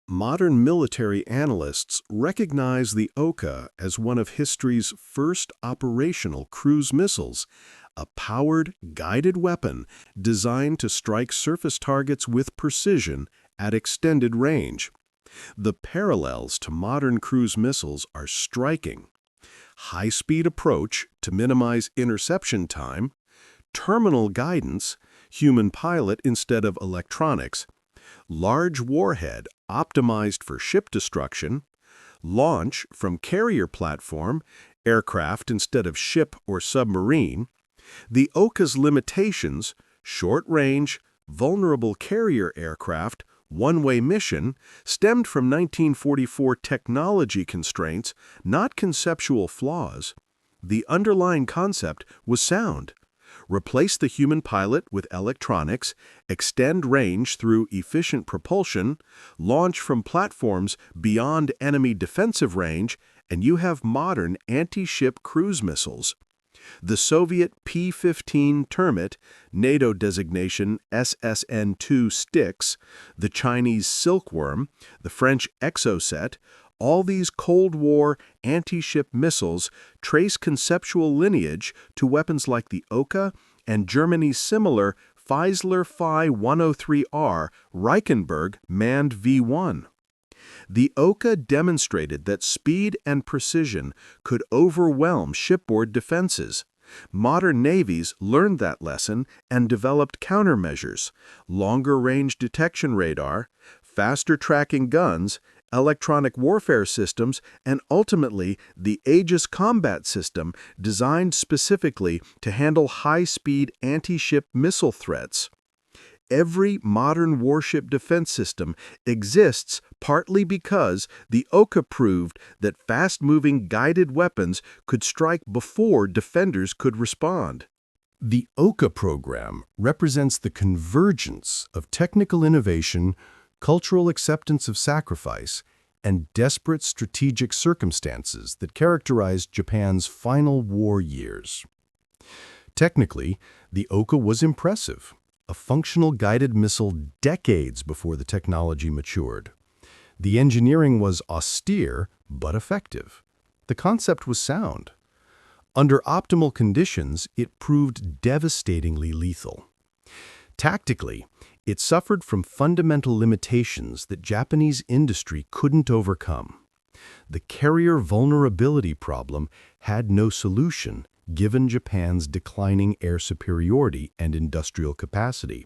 [SPEAKER 1] Modern military analysts recognize the Ohka as one of history's first operational cruise missiles, a powered, guided weapon designed to strike surface targets with precision at extended range. The parallels to modern cruise missiles are striking. High-speed approach to minimize interception time, terminal guidance, human pilot instead of electronics, large warhead optimized for ship destruction, launch from carrier platform, aircraft instead of ship or submarine. The Ohka's limitations: short range, vulnerable carrier aircraft, one-way mission, stemmed from 1944 technology constraints, not conceptual flaws. The underlying concept was sound. Replace the human pilot with electronics, extend range through efficient propulsion, launch from platforms beyond enemy defensive range, and you have modern anti-ship cruise missiles. The Soviet P-15 Termit, NATO designation SSN-2 Styx, the Chinese Silkworm, the French Exocet, all these Cold War anti-ship missiles trace conceptual lineage to weapons like the Ohka and Germany's similar Feisler Phi 103R Reichenberg manned V-1. The Ohka demonstrated that speed and precision could overwhelm shipboard defenses. Modern navies learned that lesson and developed countermeasures: longer-range detection radar, faster-tracking guns, electronic warfare systems, and ultimately the Aegis combat system designed specifically to handle high-speed anti-ship missile threats. Every modern warship defense system exists partly because the Ohka proved that fast-moving guided weapons could strike before defenders could respond. The Ohka program represents the convergence of technical innovation, cultural acceptance of sacrifice, and desperate strategic circumstances that characterized Japan's final war years. Technically, the Ohka was impressive, a functional guided missile decades before the technology matured. The engineering was austere but effective. The concept was sound. Under optimal conditions, it proved devastatingly lethal. Tactically, it suffered from fundamental limitations that Japanese industry couldn't overcome. The carrier vulnerability problem had no solution given Japan's declining air superiority and industrial capacity.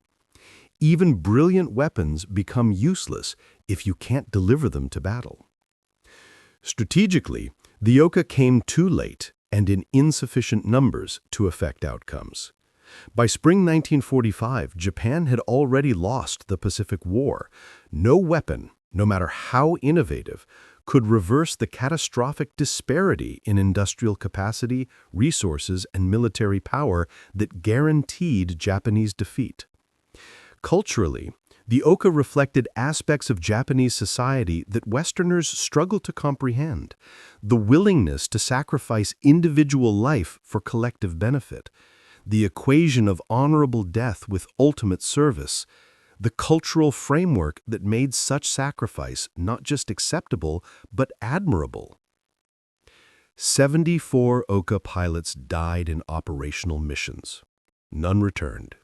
[SPEAKER 1] Even brilliant weapons become useless if you can't deliver them to battle. Strategically, the Ohka came too late and in insufficient numbers to affect outcomes. By spring 1945, Japan had already lost the Pacific War. No weapon, no matter how innovative, could reverse the catastrophic disparity in industrial capacity, resources, and military power that guaranteed Japanese defeat. Culturally, the Ohka reflected aspects of Japanese society that Westerners struggle to comprehend: the willingness to sacrifice individual life for collective benefit, the equation of honorable death with ultimate service, the cultural framework that made such sacrifice not just acceptable, but admirable. 74 Ohka pilots died in operational missions. None returned.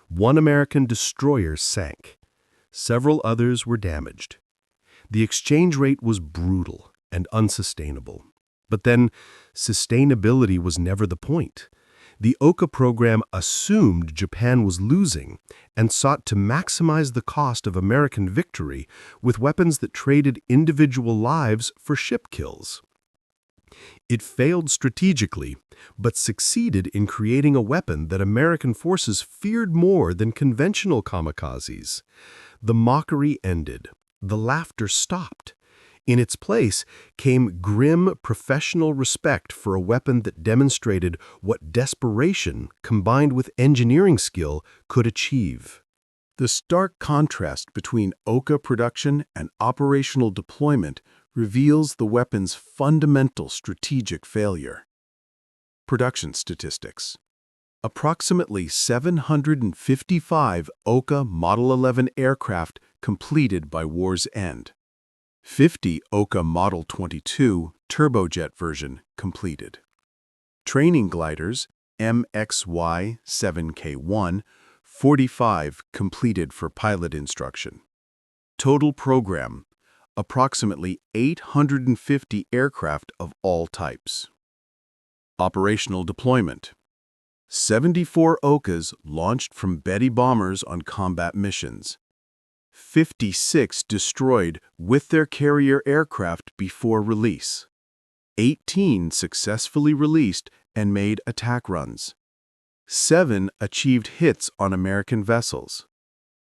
[SPEAKER 1] One American destroyer sank. Several others were damaged. The exchange rate was brutal and unsustainable. But then, sustainability was never the point. The Ohka program assumed Japan was losing and sought to maximize the cost of American victory with weapons that traded individual lives for ship kills. It failed strategically, but succeeded in creating a weapon that American forces feared more than conventional kamikazes. The mockery ended. The laughter stopped. In its place came grim professional respect for a weapon that demonstrated what desperation, combined with engineering skill, could achieve. The stark contrast between Ohka production and operational deployment reveals the weapon's fundamental strategic failure. Production statistics. Approximately 755 Ohka Model 11 aircraft completed by war's end. 50 Ohka Model 22 turbojet version completed. Training gliders MXY-7K1, 45 completed for pilot instruction. Total program, approximately 850 aircraft of all types. Operational deployment. 74 Ohkas launched from Betty bombers on combat missions. 56 destroyed with their carrier aircraft before release. 18 successfully released and made attack runs. 7 achieved hits on American vessels.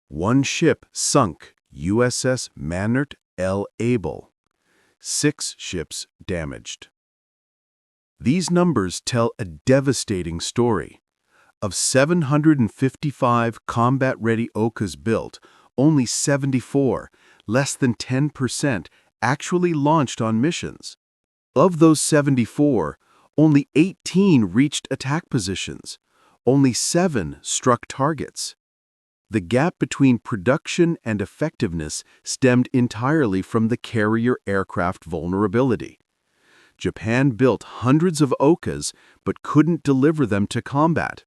[SPEAKER 1] 1 ship sunk, USS Mannert L. Abele. 6 ships damaged. These numbers tell a devastating story. Of 755 combat-ready Ohkas built, only 74, less than 10%, actually launched on missions. Of those 74, only 18 reached attack positions. Only 7 struck targets. The gap between production and effectiveness stemmed entirely from the carrier aircraft vulnerability. Japan built hundreds of Ohkas but couldn't deliver them to combat.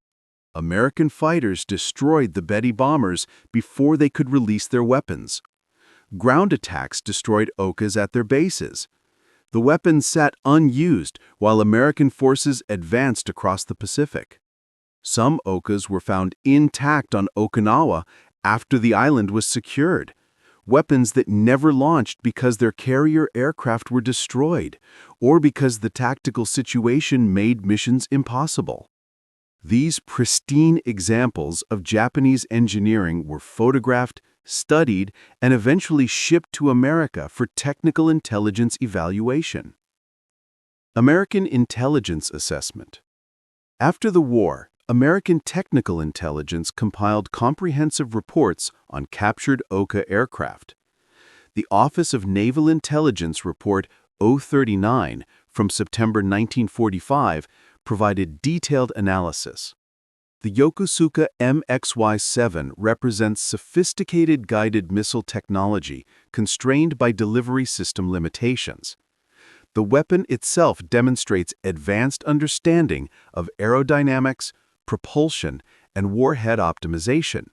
[SPEAKER 1] American fighters destroyed the Betty bombers before they could release their weapons. Ground attacks destroyed Ohkas at their bases. The weapons sat unused while American forces advanced across the Pacific. Some Ohkas were found intact on Okinawa after the island was secured. Weapons that never launched because their carrier aircraft were destroyed or because the tactical situation made missions impossible. These pristine examples of Japanese engineering were photographed, studied, and eventually shipped to America for technical intelligence evaluation. American Intelligence Assessment. After the war, American technical intelligence compiled comprehensive reports on captured Ohka aircraft. The Office of Naval Intelligence Report 039 from September 1945 provided detailed analysis. The Yokosuka MXY-7 represents sophisticated guided missile technology constrained by delivery system limitations. The weapon itself demonstrates advanced understanding of aerodynamics, propulsion, and warhead optimization.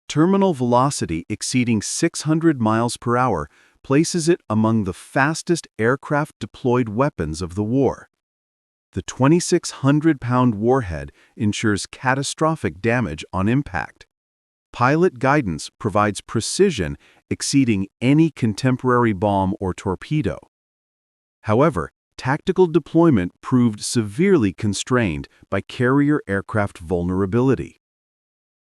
[SPEAKER 1] Terminal velocity exceeding 600 miles per hour places it among the fastest aircraft-deployed weapons of the war. The 2,600-pound warhead ensures catastrophic damage on impact. Pilot guidance provides precision exceeding any contemporary bomb or torpedo. However, tactical deployment proved severely constrained by carrier aircraft vulnerability.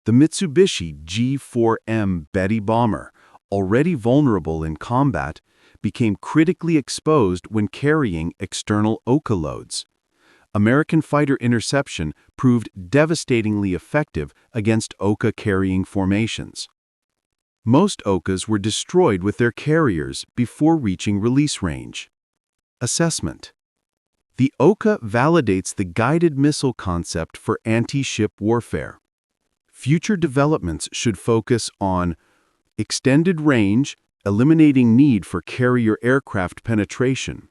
[SPEAKER 1] The Mitsubishi G4M Betty bomber, already vulnerable in combat, became critically exposed when carrying external Ohka loads. American fighter interception proved devastatingly effective against Ohka-carrying formations. Most Ohkas were destroyed with their carriers before reaching release range. Assessment. The Ohka validates the guided missile concept for anti-ship warfare. Future developments should focus on extended range, eliminating need for carrier aircraft penetration.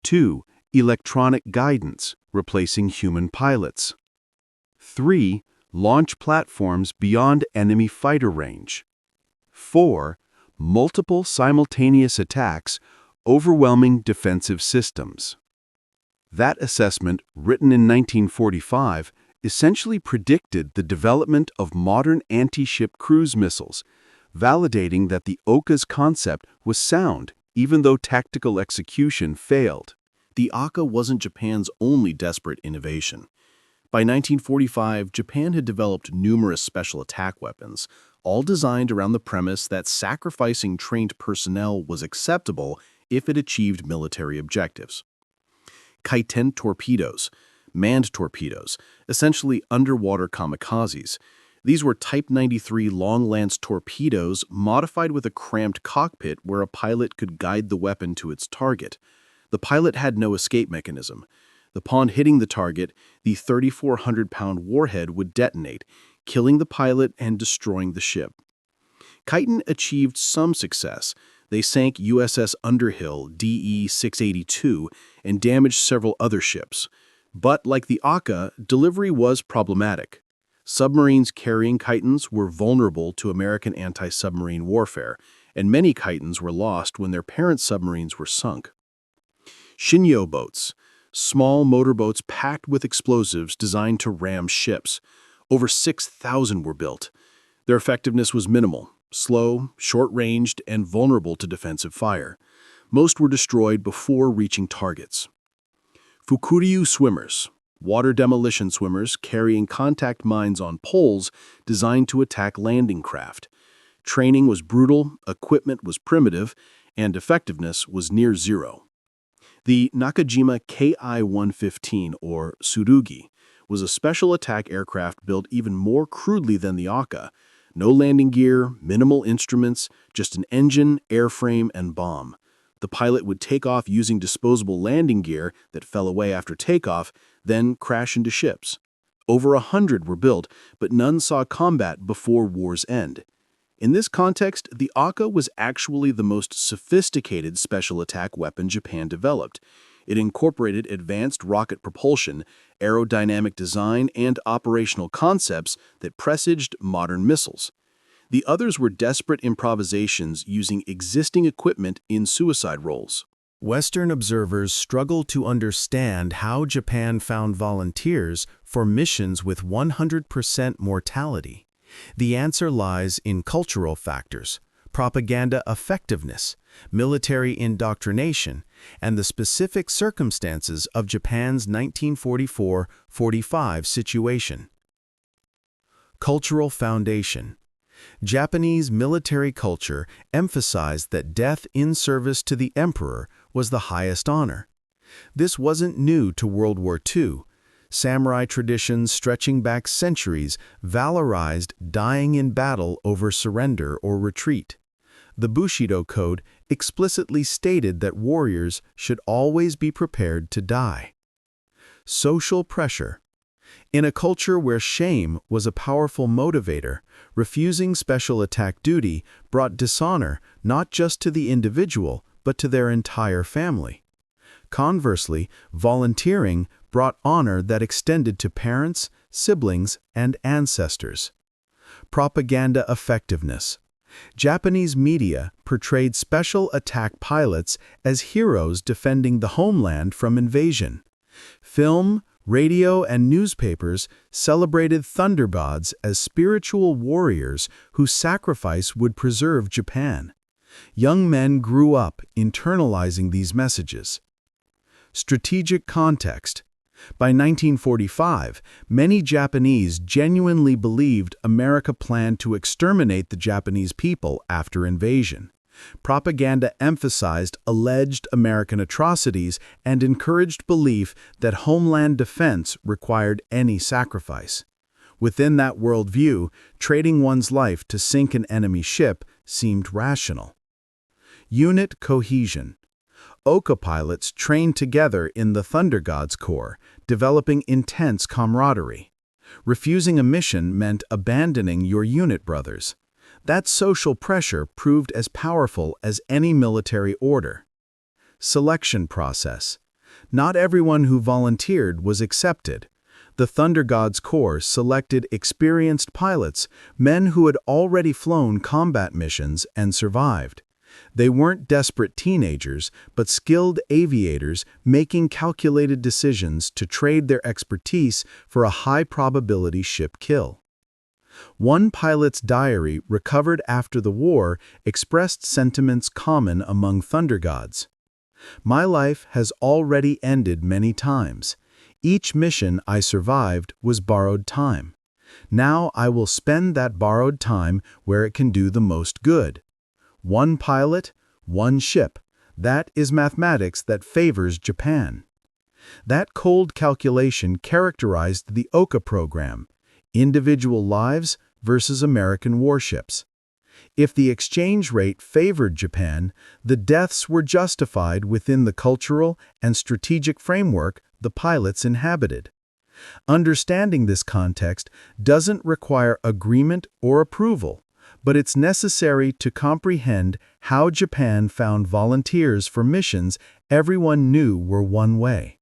[SPEAKER 1] 2. Electronic guidance, replacing human pilots. 3. Launch platforms beyond enemy fighter range. 4. Multiple simultaneous attacks, overwhelming defensive systems.
[SPEAKER 2] That assessment, written in 1945, essentially predicted the development of modern anti-ship cruise missiles, validating that the Ohka's concept was sound, even though tactical execution failed.
[SPEAKER 1] The Ohka wasn't Japan's only desperate innovation. By 1945, Japan had developed numerous special attack weapons, all designed around the premise that sacrificing trained personnel was acceptable if it achieved military objectives. Kaiten torpedoes, manned torpedoes, essentially underwater kamikazes. These were Type 93 long-lance torpedoes modified with a cramped cockpit where a pilot could guide the weapon to its target. The pilot had no escape mechanism. Upon hitting the target, the 3,400-pound warhead would detonate, killing the pilot and destroying the ship. Kaiten achieved some success. They sank USS Underhill DE-682 and damaged several other ships. But like the Ohka, delivery was problematic. Submarines carrying Kaitens were vulnerable to American anti-submarine warfare, and many Kaitens were lost when their parent submarines were sunk. Shinyo boats, small motorboats packed with explosives designed to ram ships. Over 6,000 were built. Their effectiveness was minimal, slow, short-ranged, and vulnerable to defensive fire. Most were destroyed before reaching targets. Fukuryu swimmers, water demolition swimmers carrying contact mines on poles designed to attack landing craft. Training was brutal, equipment was primitive, and effectiveness was near zero. The Nakajima Ki-115, or Tsurugi, was a special attack aircraft built even more crudely than the Ohka. No landing gear, minimal instruments, just an engine, airframe, and bomb. The pilot would take off using disposable landing gear that fell away after takeoff, then crash into ships. Over 100 were built, but none saw combat before war's end. In this context, the Ohka was actually the most sophisticated special attack weapon Japan developed. It incorporated advanced rocket propulsion, aerodynamic design, and operational concepts that presaged modern missiles. The others were desperate improvisations using existing equipment in suicide roles.
[SPEAKER 4] Western observers struggle to understand how Japan found volunteers for missions with 100% mortality. The answer lies in cultural factors, propaganda effectiveness, military indoctrination, and the specific circumstances of Japan's 1944-45 situation. Cultural foundation. Japanese military culture emphasized that death in service to the emperor was the highest honor. This wasn't new to World War II. Samurai traditions stretching back centuries valorized dying in battle over surrender or retreat. The Bushido Code explicitly stated that warriors should always be prepared to die. Social pressure. In a culture where shame was a powerful motivator, refusing special attack duty brought dishonor not just to the individual, but to their entire family. Conversely, volunteering brought honor that extended to parents, siblings, and ancestors. Propaganda effectiveness. Japanese media portrayed special attack pilots as heroes defending the homeland from invasion. Film, radio, and newspapers celebrated Thundergods as spiritual warriors whose sacrifice would preserve Japan. Young men grew up internalizing these messages. Strategic context. By 1945, many Japanese genuinely believed America planned to exterminate the Japanese people after invasion. Propaganda emphasized alleged American atrocities and encouraged belief that homeland defense required any sacrifice. Within that worldview, trading one's life to sink an enemy ship seemed rational. Unit cohesion. Ohka pilots trained together in the Thunder Gods Corps, developing intense camaraderie. Refusing a mission meant abandoning your unit brothers. That social pressure proved as powerful as any military order. Selection process. Not everyone who volunteered was accepted. The Thunder Gods Corps selected experienced pilots, men who had already flown combat missions and survived. They weren't desperate teenagers, but skilled aviators making calculated decisions to trade their expertise for a high-probability ship kill. One pilot's diary recovered after the war expressed sentiments common among Thunder Gods. "My life has already ended many times. Each mission I survived was borrowed time. Now I will spend that borrowed time where it can do the most good. One pilot, one ship. That is mathematics that favors Japan." That cold calculation characterized the Ohka program: individual lives versus American warships. If the exchange rate favored Japan, the deaths were justified within the cultural and strategic framework the pilots inhabited. Understanding this context doesn't require agreement or approval, but it's necessary to comprehend how Japan found volunteers for missions everyone knew were one way.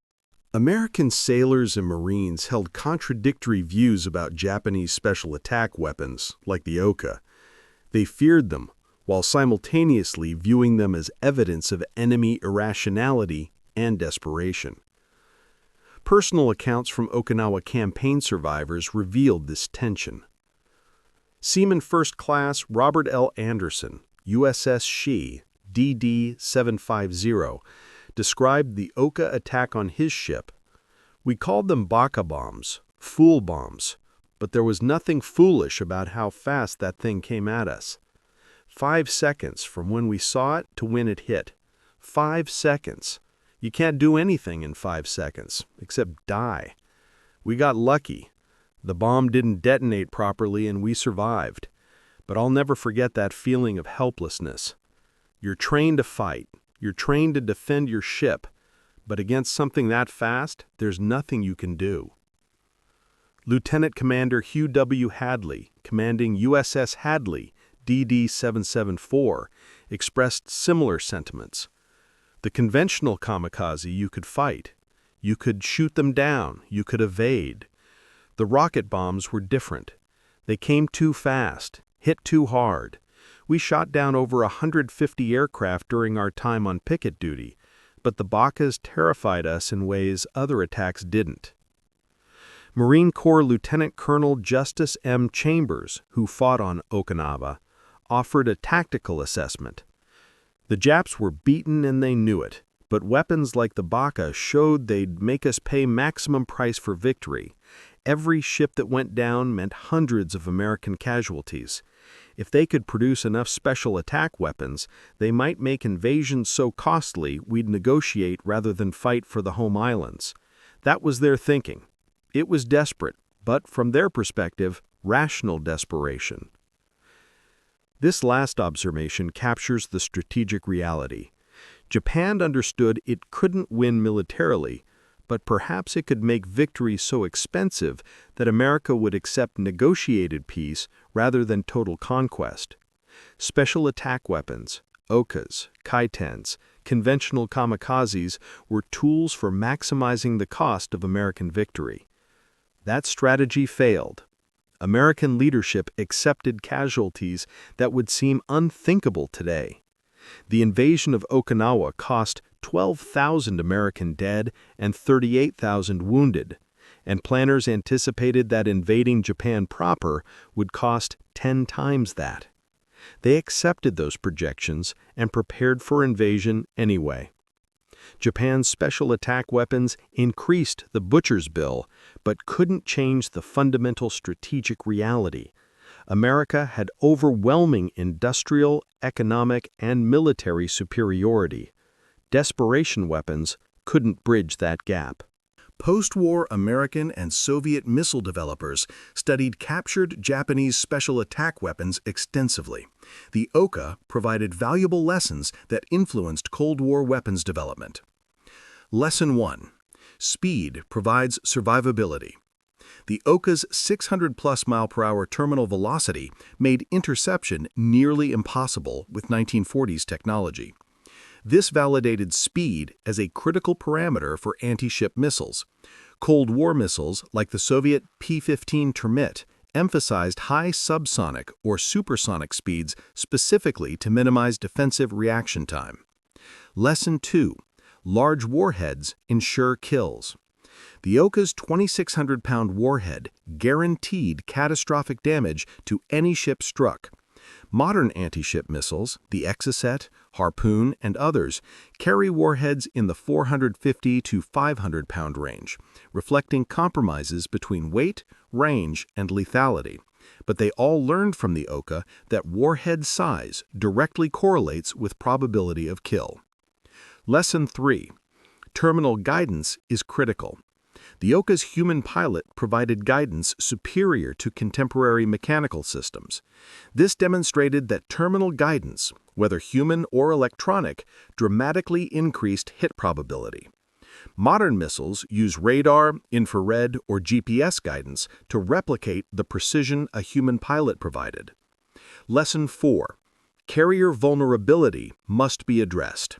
[SPEAKER 1] American sailors and Marines held contradictory views about Japanese special attack weapons, like the Ohka. They feared them, while simultaneously viewing them as evidence of enemy irrationality and desperation. Personal accounts from Okinawa campaign survivors revealed this tension. Seaman First Class Robert L. Anderson, USS Shi, DD 750, described the Ohka attack on his ship. "We called them Baka Bombs, fool bombs, but there was nothing foolish about how fast that thing came at us. 5 seconds from when we saw it to when it hit. 5 seconds. You can't do anything in 5 seconds, except die. We got lucky. The bomb didn't detonate properly and we survived. But I'll never forget that feeling of helplessness. You're trained to fight. You're trained to defend your ship. But against something that fast, there's nothing you can do." Lieutenant Commander Hugh W. Hadley, commanding USS Hadley, DD 774, expressed similar sentiments. "The conventional kamikaze you could fight. You could shoot them down. You could evade. The rocket bombs were different. They came too fast, hit too hard. We shot down over 150 aircraft during our time on picket duty, but the Bakas terrified us in ways other attacks didn't." Marine Corps Lieutenant Colonel Justice M. Chambers, who fought on Okinawa, offered a tactical assessment. "The Japs were beaten and they knew it, but weapons like the Baka showed they'd make us pay maximum price for victory. Every ship that went down meant hundreds of American casualties. If they could produce enough special attack weapons, they might make invasions so costly we'd negotiate rather than fight for the home islands. That was their thinking. It was desperate, but from their perspective, rational desperation." This last observation captures the strategic reality. Japan understood it couldn't win militarily, but perhaps it could make victory so expensive that America would accept negotiated peace rather than total conquest. Special attack weapons, Ohkas, Kaitens, conventional kamikazes were tools for maximizing the cost of American victory. That strategy failed. American leadership accepted casualties that would seem unthinkable today. The invasion of Okinawa cost 12,000 American dead and 38,000 wounded, and planners anticipated that invading Japan proper would cost 10 times that. They accepted those projections and prepared for invasion anyway. Japan's special attack weapons increased the butcher's bill, but couldn't change the fundamental strategic reality. America had overwhelming industrial, economic, and military superiority. Desperation weapons couldn't bridge that gap.
[SPEAKER 4] Post-war American and Soviet missile developers studied captured Japanese special attack weapons extensively. The Ohka provided valuable lessons that influenced Cold War weapons development. Lesson 1. Speed provides survivability. The Ohka's 600-plus mile-per-hour terminal velocity made interception nearly impossible with 1940s technology. This validated speed as a critical parameter for anti-ship missiles. Cold War missiles like the Soviet P-15 Termit emphasized high subsonic or supersonic speeds specifically to minimize defensive reaction time. Lesson 2. Large warheads ensure kills. The Ohka's 2,600-pound warhead guaranteed catastrophic damage to any ship struck. Modern anti-ship missiles, the Exocet, Harpoon, and others, carry warheads in the 450 to 500-pound range, reflecting compromises between weight, range, and lethality. But they all learned from the Ohka that warhead size directly correlates with probability of kill. Lesson 3. Terminal guidance is critical. The Ohka's human pilot provided guidance superior to contemporary mechanical systems. This demonstrated that terminal guidance, whether human or electronic, dramatically increased hit probability. Modern missiles use radar, infrared, or GPS guidance to replicate the precision a human pilot provided. Lesson 4. Carrier vulnerability must be addressed.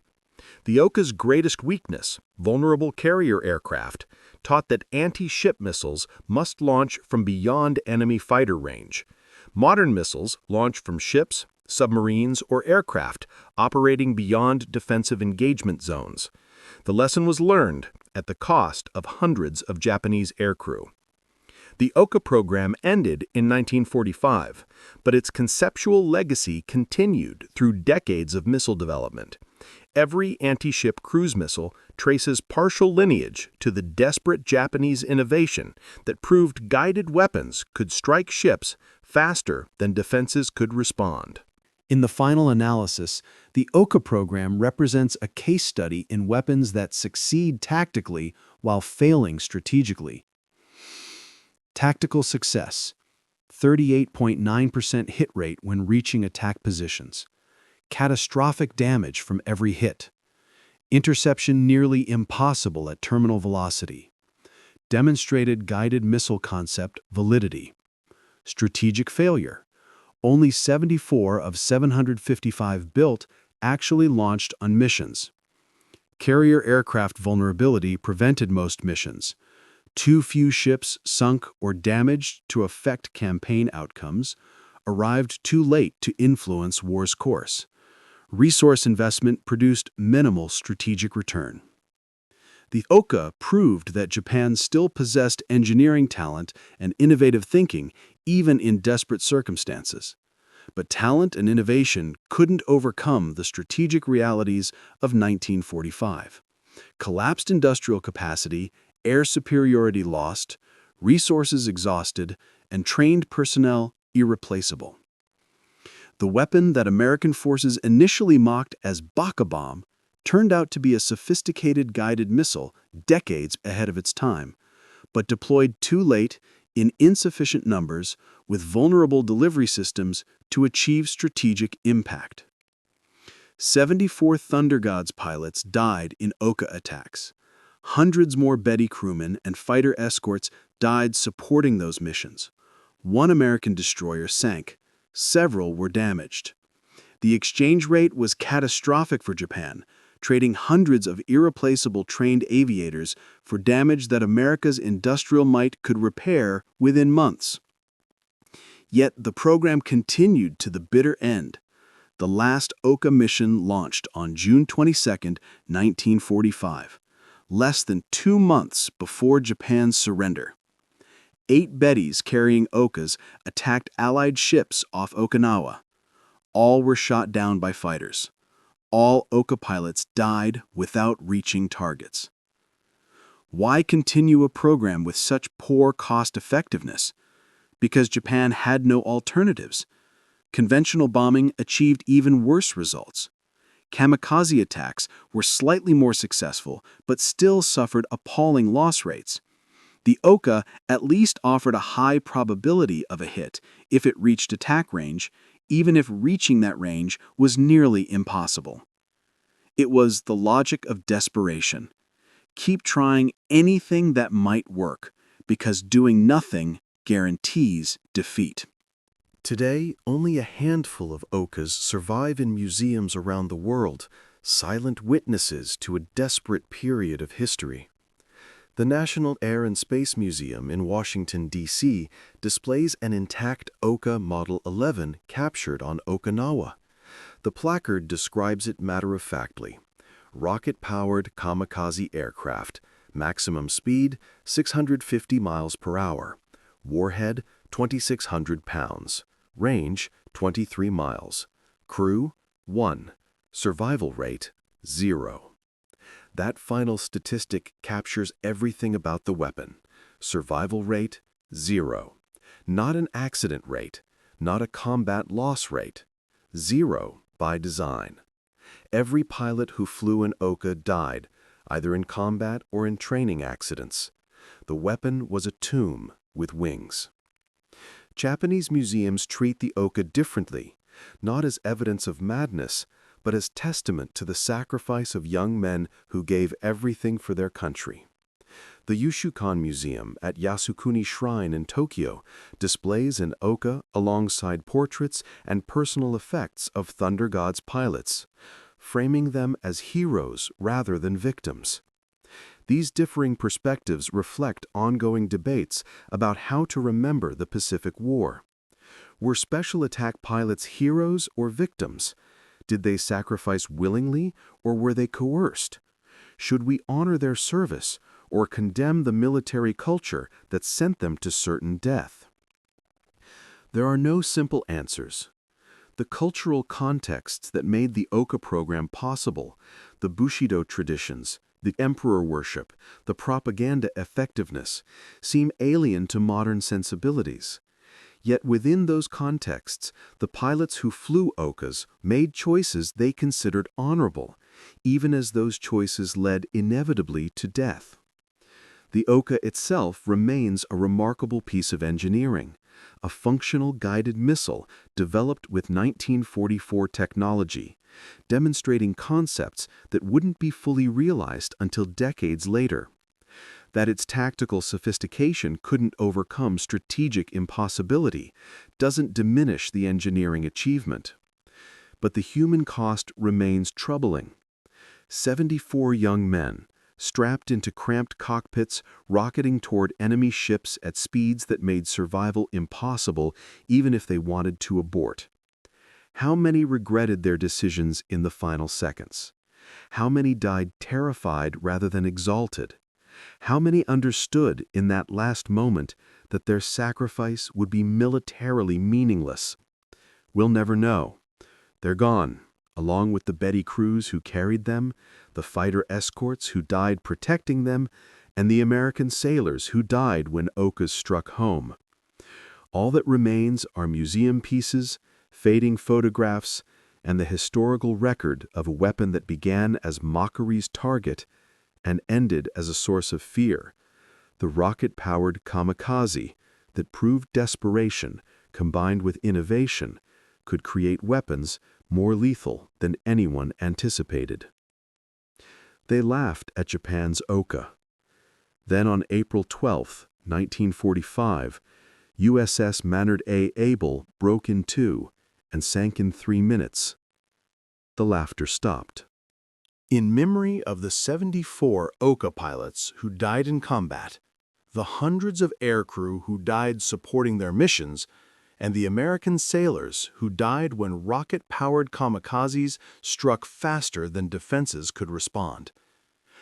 [SPEAKER 4] The Ohka's greatest weakness, vulnerable carrier aircraft, taught that anti-ship missiles must launch from beyond enemy fighter range. Modern missiles launch from ships, submarines, or aircraft operating beyond defensive engagement zones. The lesson was learned at the cost of hundreds of Japanese aircrew. The Ohka program ended in 1945, but its conceptual legacy continued through decades of missile development. Every anti-ship cruise missile traces partial lineage to the desperate Japanese innovation that proved guided weapons could strike ships faster than defenses could respond.
[SPEAKER 3] In the final analysis, the Ohka program represents a case study in weapons that succeed tactically while failing strategically. Tactical success: 38.9% hit rate when reaching attack positions. Catastrophic damage from every hit. Interception nearly impossible at terminal velocity. Demonstrated guided missile concept validity. Strategic failure: only 74 of 755 built actually launched on missions. Carrier aircraft vulnerability prevented most missions. Too few ships sunk or damaged to affect campaign outcomes. Arrived too late to influence war's course. Resource investment produced minimal strategic return. The Ohka proved that Japan still possessed engineering talent and innovative thinking even in desperate circumstances. But talent and innovation couldn't overcome the strategic realities of 1945. Collapsed industrial capacity, air superiority lost, resources exhausted, and trained personnel irreplaceable. The weapon that American forces initially mocked as Baka Bomb turned out to be a sophisticated guided missile decades ahead of its time, but deployed too late in insufficient numbers with vulnerable delivery systems to achieve strategic impact. 74 Thunder Gods pilots died in Ohka attacks. Hundreds more Betty crewmen and fighter escorts died supporting those missions. One American destroyer sank. Several were damaged. The exchange rate was catastrophic for Japan, trading hundreds of irreplaceable trained aviators for damage that America's industrial might could repair within months. Yet the program continued to the bitter end. The last Ohka mission launched on June 22, 1945, less than 2 months before Japan's surrender. 8 Bettys carrying Ohkas attacked Allied ships off Okinawa. All were shot down by fighters. All Ohka pilots died without reaching targets. Why continue a program with such poor cost-effectiveness? Because Japan had no alternatives. Conventional bombing achieved even worse results. Kamikaze attacks were slightly more successful, but still suffered appalling loss rates. The Ohka at least offered a high probability of a hit if it reached attack range, even if reaching that range was nearly impossible. It was the logic of desperation. Keep trying anything that might work, because doing nothing guarantees defeat.
[SPEAKER 1] Today, only a handful of Ohkas survive in museums around the world, silent witnesses to a desperate period of history. The National Air and Space Museum in Washington, D.C. displays an intact Ohka Model 11 captured on Okinawa. The placard describes it matter-of-factly. Rocket-powered kamikaze aircraft, maximum speed 650 miles per hour, warhead 2,600 pounds, range 23 miles, crew 1, survival rate 0. That final statistic captures everything about the weapon. Survival rate 0. Not an accident rate, not a combat loss rate. 0 by design. Every pilot who flew an Ohka died, either in combat or in training accidents. The weapon was a tomb with wings. Japanese museums treat the Ohka differently, not as evidence of madness, but as testament to the sacrifice of young men who gave everything for their country. The Yushukan Museum at Yasukuni Shrine in Tokyo displays an Ohka alongside portraits and personal effects of Thunder God's pilots, framing them as heroes rather than victims. These differing perspectives reflect ongoing debates about how to remember the Pacific War. Were special attack pilots heroes or victims? Did they sacrifice willingly or were they coerced? Should we honor their service or condemn the military culture that sent them to certain death? There are no simple answers. The cultural contexts that made the Ohka program possible, the Bushido traditions, the emperor worship, the propaganda effectiveness, seem alien to modern sensibilities. Yet within those contexts, the pilots who flew Ohkas made choices they considered honorable, even as those choices led inevitably to death. The Ohka itself remains a remarkable piece of engineering, a functional guided missile developed with 1944 technology, demonstrating concepts that wouldn't be fully realized until decades later. That its tactical sophistication couldn't overcome strategic impossibility doesn't diminish the engineering achievement. But the human cost remains troubling. 74 young men, strapped into cramped cockpits, rocketing toward enemy ships at speeds that made survival impossible even if they wanted to abort. How many regretted their decisions in the final seconds? How many died terrified rather than exalted? How many understood in that last moment that their sacrifice would be militarily meaningless? We'll never know. They're gone, along with the Betty crews who carried them, the fighter escorts who died protecting them, and the American sailors who died when Ohkas struck home. All that remains are museum pieces, fading photographs, and the historical record of a weapon that began as mockery's target and ended as a source of fear, the rocket-powered kamikaze that proved desperation, combined with innovation, could create weapons more lethal than anyone anticipated. They laughed at Japan's Ohka. Then on April 12, 1945, USS Mannert L broke in two and sank in 3 minutes. The laughter stopped. In memory of the 74 Ohka pilots who died in combat, the hundreds of aircrew who died supporting their missions, and the American sailors who died when rocket-powered kamikazes struck faster than defenses could respond.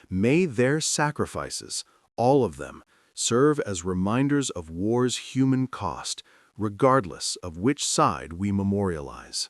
[SPEAKER 1] May their sacrifices, all of them, serve as reminders of war's human cost, regardless of which side we memorialize.